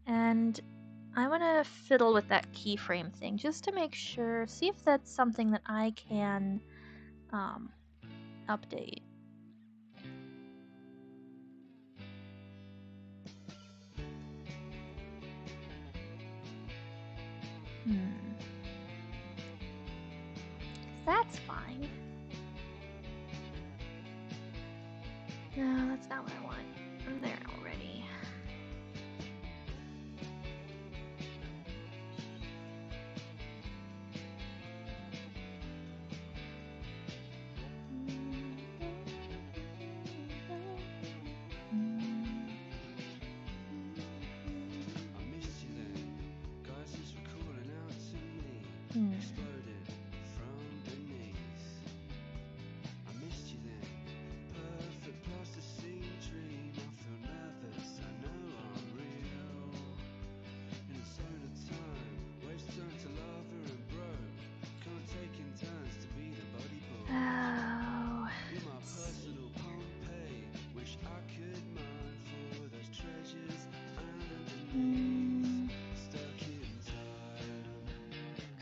[SPEAKER 1] And I want to fiddle with that keyframe thing just to make sure, see if that's something that I can update. That's fine. No, that's not what I want. I'm there already.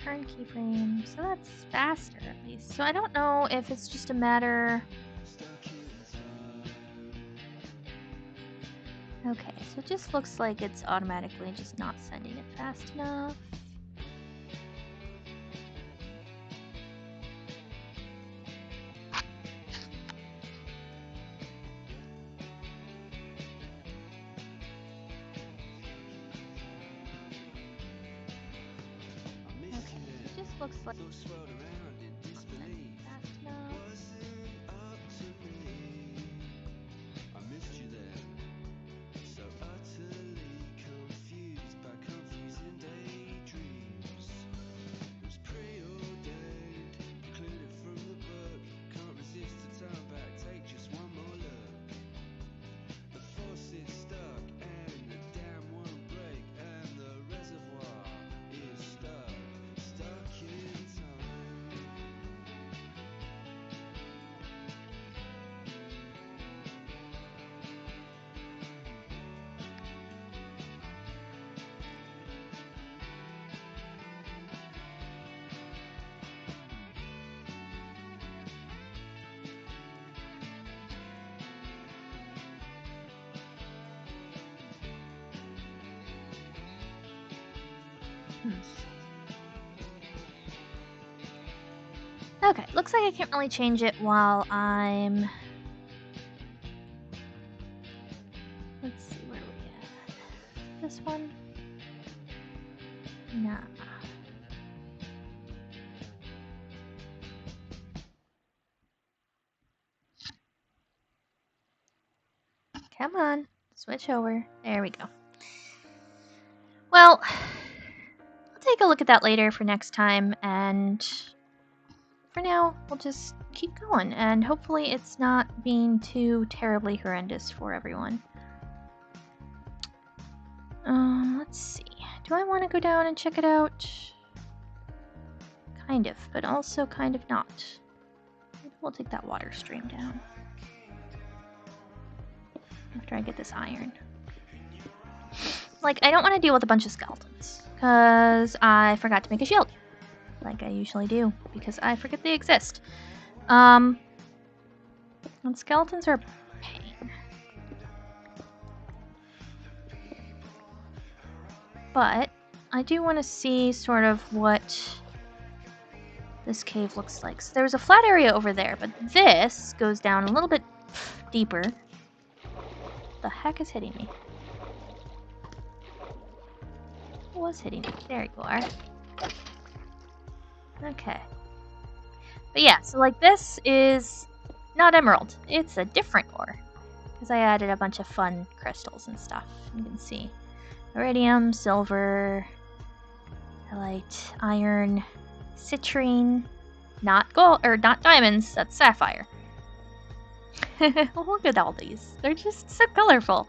[SPEAKER 1] Current keyframe, so that's faster at least. So I don't know if it's just a matter. Okay, so it just looks like it's automatically just not sending it fast enough. Looks like fast enough. Okay, looks like I can't really change it while I'm... Let's see, where are we at? This one? Nah. Come on, switch over. There we go. Well, I'll take a look at that later for next time, and for now, we'll just keep going, and hopefully it's not being too terribly horrendous for everyone. Let's see. Do I want to go down and check it out? Kind of, but also kind of not. Maybe we'll take that water stream down after I get this iron. Like, I don't want to deal with a bunch of skeletons, because I forgot to make a shield. Like I usually do, because I forget they exist. And skeletons are a pain. But I do want to see sort of what this cave looks like. So there's a flat area over there, but this goes down a little bit deeper. the heck is hitting me? What was hitting me? There you are. Okay. But yeah, so like this is not emerald. It's a different ore. Because I added a bunch of fun crystals and stuff. You can see. Iridium, silver, light, iron, citrine, not gold, or not diamonds, that's sapphire. Look at all these. They're just so colorful.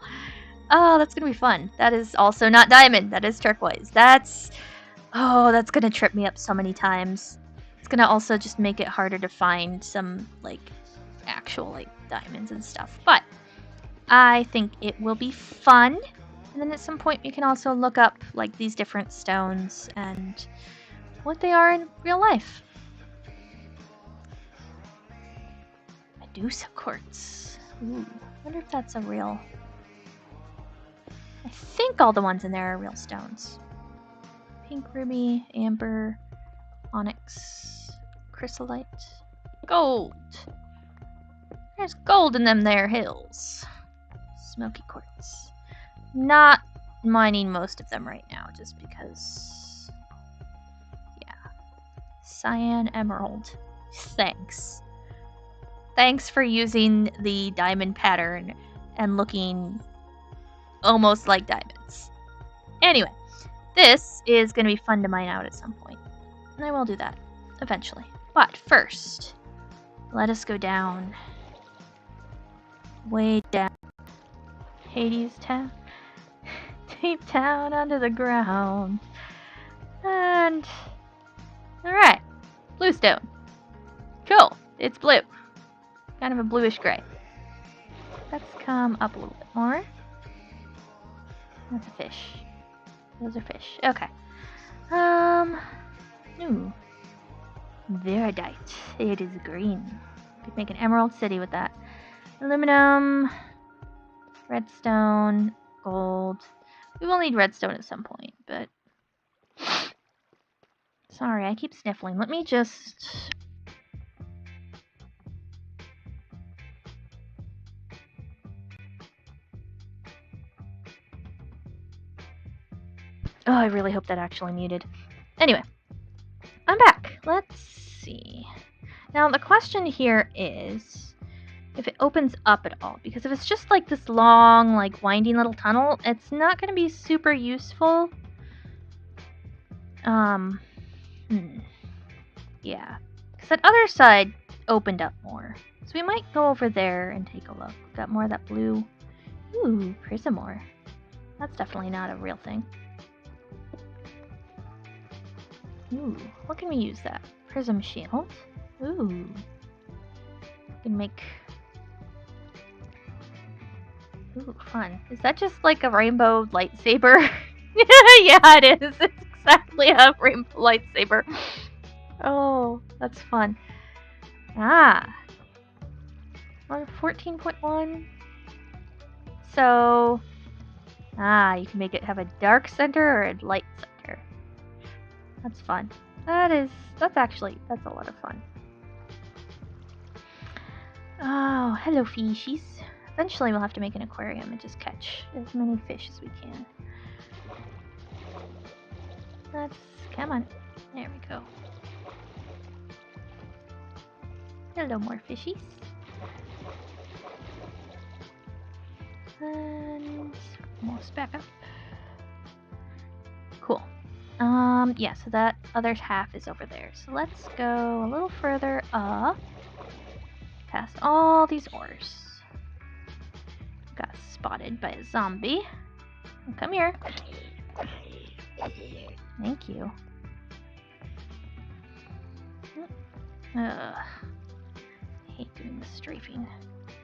[SPEAKER 1] Oh, that's gonna be fun. That is also not diamond, that is turquoise. That's gonna trip me up so many times. It's gonna also just make it harder to find some, like, actual, like, diamonds and stuff. But I think it will be fun. And then at some point we can also look up, like, these different stones and what they are in real life. Medusa quartz. Ooh, I wonder if that's a real... I think all the ones in there are real stones. Pink ruby, amber, onyx, chrysolite, gold. There's gold in them there hills. Smoky quartz. Not mining most of them right now, just because... Yeah. Cyan emerald. Thanks. Thanks for using the diamond pattern and looking almost like diamonds. Anyway, this is going to be fun to mine out at some point. And I will do that eventually. But first, let us go down. Way down. Hades town. Deep down under the ground. And... Alright. Bluestone. Cool. It's blue. Kind of a bluish gray. Let's come up a little bit more. That's a fish. Those are fish. Okay. Ooh. Viridite. It is green. Could make an emerald city with that. Aluminum. Redstone. Gold. We will need redstone at some point, but... Sorry, I keep sniffling. Let me just... Oh, I really hope that actually muted. Anyway, I'm back. Let's see. Now, the question here is if it opens up at all. Because if it's just like this long, like winding little tunnel, it's not going to be super useful. Yeah. Because that other side opened up more. So we might go over there and take a look. Got more of that blue. Ooh, prism ore. That's definitely not a real thing. Ooh, what can we use that? Prism shield. Ooh. We can make... Ooh, fun. Is that just like a rainbow lightsaber? Yeah, it is. It's exactly a rainbow lightsaber. Oh, that's fun. Ah. 14.1. So... you can make it have a dark center or a light center. That's fun. That's a lot of fun. Oh, hello fishies. Eventually we'll have to make an aquarium and just catch as many fish as we can. Come on. There we go. Hello, more fishies. And almost back up. Cool. Yeah, so that other half is over there. So let's go a little further up. Past all these ores. Got spotted by a zombie. Come here. Thank you. Ugh. I hate doing this strafing.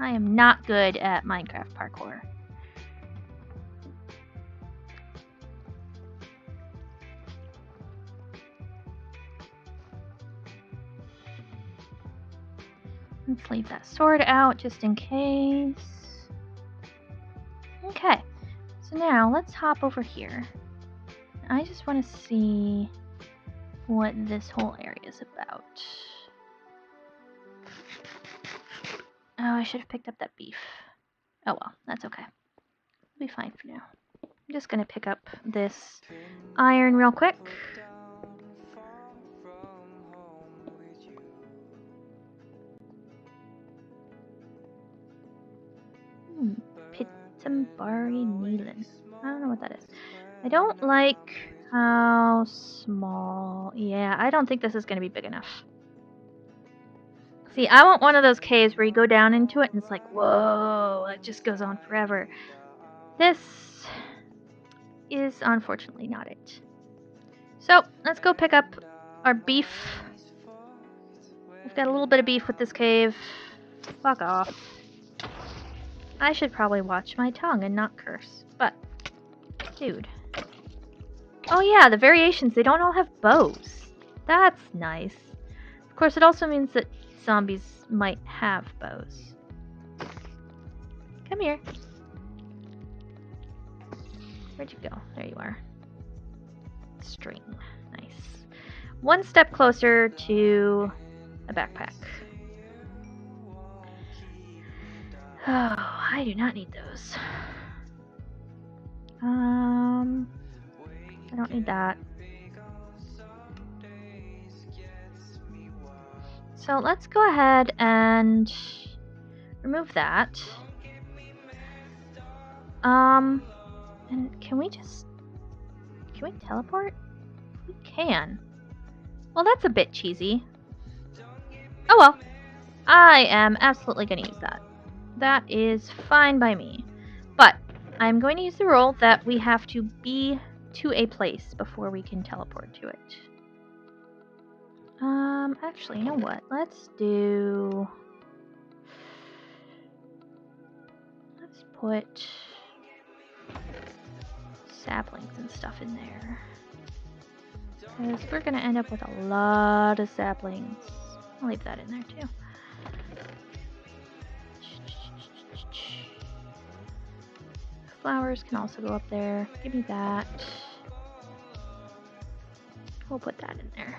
[SPEAKER 1] I am not good at Minecraft parkour. Let's leave that sword out just in case. Okay, so now let's hop over here. I just want to see what this whole area is about. Oh, I should have picked up that beef. Oh well, that's okay. Be fine for now. I'm just gonna pick up this iron real quick. Pitambari Neelan. I don't know what that is. I don't like how small. Yeah, I don't think this is gonna be big enough. See, I want one of those caves where you go down into it and it's like, whoa, it just goes on forever. This is unfortunately not it. So, let's go pick up our beef. We've got a little bit of beef with this cave. Fuck off. I should probably watch my tongue and not curse, but, dude. Oh yeah, the variations, they don't all have bows. That's nice. Of course, it also means that zombies might have bows. Come here. Where'd you go? There you are. String. Nice. One step closer to a backpack. Oh, I do not need those. I don't need that. So let's go ahead and remove that. And can we teleport? We can. Well, that's a bit cheesy. Oh well. I am absolutely going to use that. That is fine by me. But I'm going to use the rule that we have to be to a place before we can teleport to it. Actually, you know what? Let's put saplings and stuff in there. Because we're going to end up with a lot of saplings. I'll leave that in there too. Flowers can also go up there. Give me that. We'll put that in there.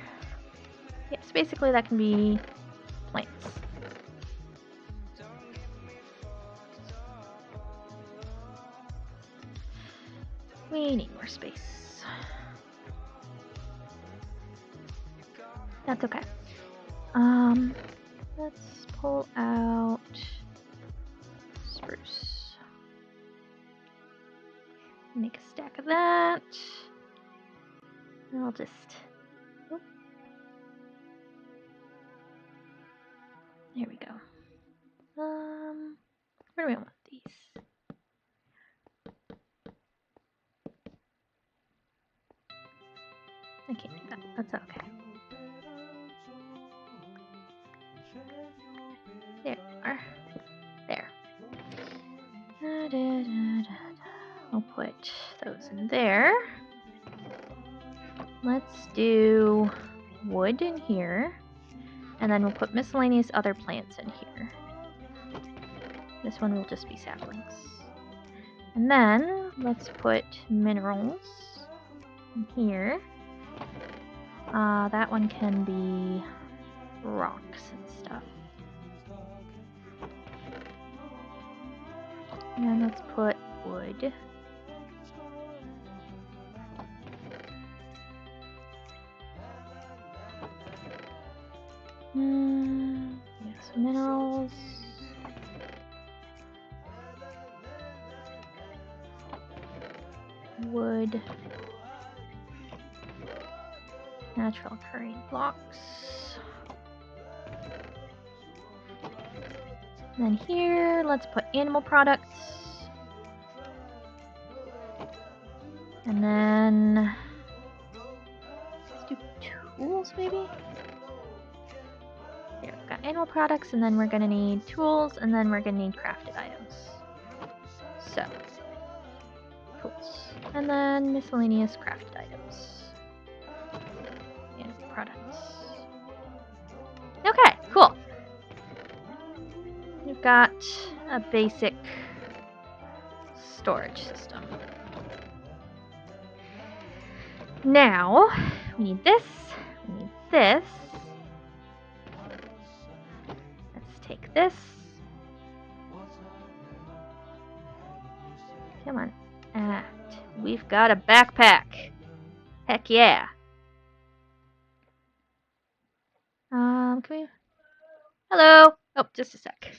[SPEAKER 1] Yes, basically that can be plants. We need more space. That's okay. Let's pull out spruce. Make a stack of that. And I'll just... Oh. There we go. Where do we want these? I can't do that. That's okay. There we are. There. We'll put those in there. Let's do wood in here. And then we'll put miscellaneous other plants in here. This one will just be saplings. And then let's put minerals in here. That one can be rocks and stuff. And then let's put wood. Yes, minerals. Wood. Natural occurring blocks. And then here, let's put animal products. And then let's do tools maybe? Here, we've got animal products, and then we're gonna need tools, and then we're gonna need crafted items. So, tools. And then miscellaneous crafted items. Animal products. Okay, cool. We've got a basic storage system. Now, we need this, we need this. Let's take this. Come on. Act. We've got a backpack. Heck yeah. Can we... Hello! Oh, just a sec.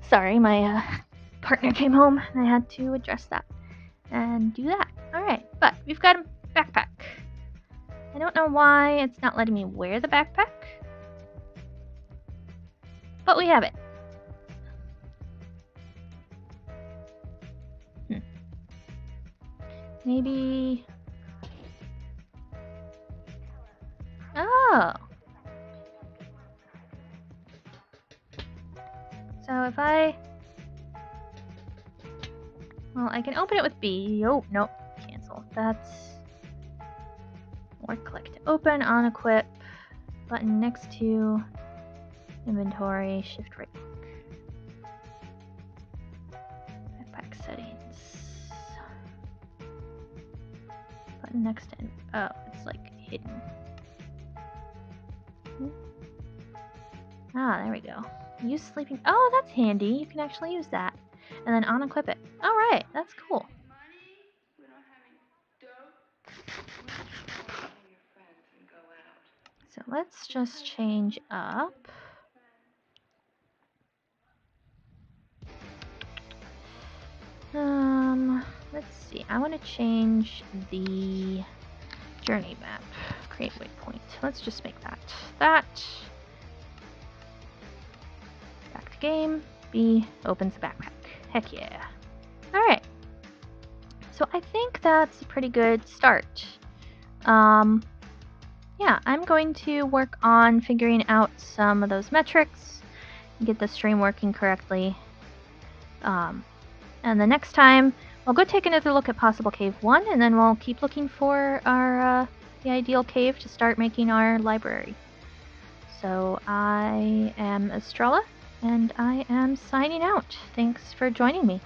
[SPEAKER 1] Sorry, my partner came home and I had to address that and do that. Alright, but we've got a backpack. I don't know why it's not letting me wear the backpack, but we have it. Maybe... Oh! So if I... Well, I can open it with B. Oh, nope. Cancel. That's... Or click to open, on equip, button next to inventory, shift right click. Backpack settings. Button next to... Oh, it's like hidden. Ah, there we go. Use sleeping... Oh, that's handy. You can actually use that. And then unequip it. Alright, that's cool. So let's just change up. Let's see. I want to change the journey map. Create waypoint. Let's just make that. Back to game. B opens the backpack. Heck yeah. Alright. So I think that's a pretty good start. Yeah, I'm going to work on figuring out some of those metrics and get the stream working correctly. And the next time, we'll go take another look at possible cave 1, and then we'll keep looking for our the ideal cave to start making our library. So I am Estrella, and I am signing out. Thanks for joining me.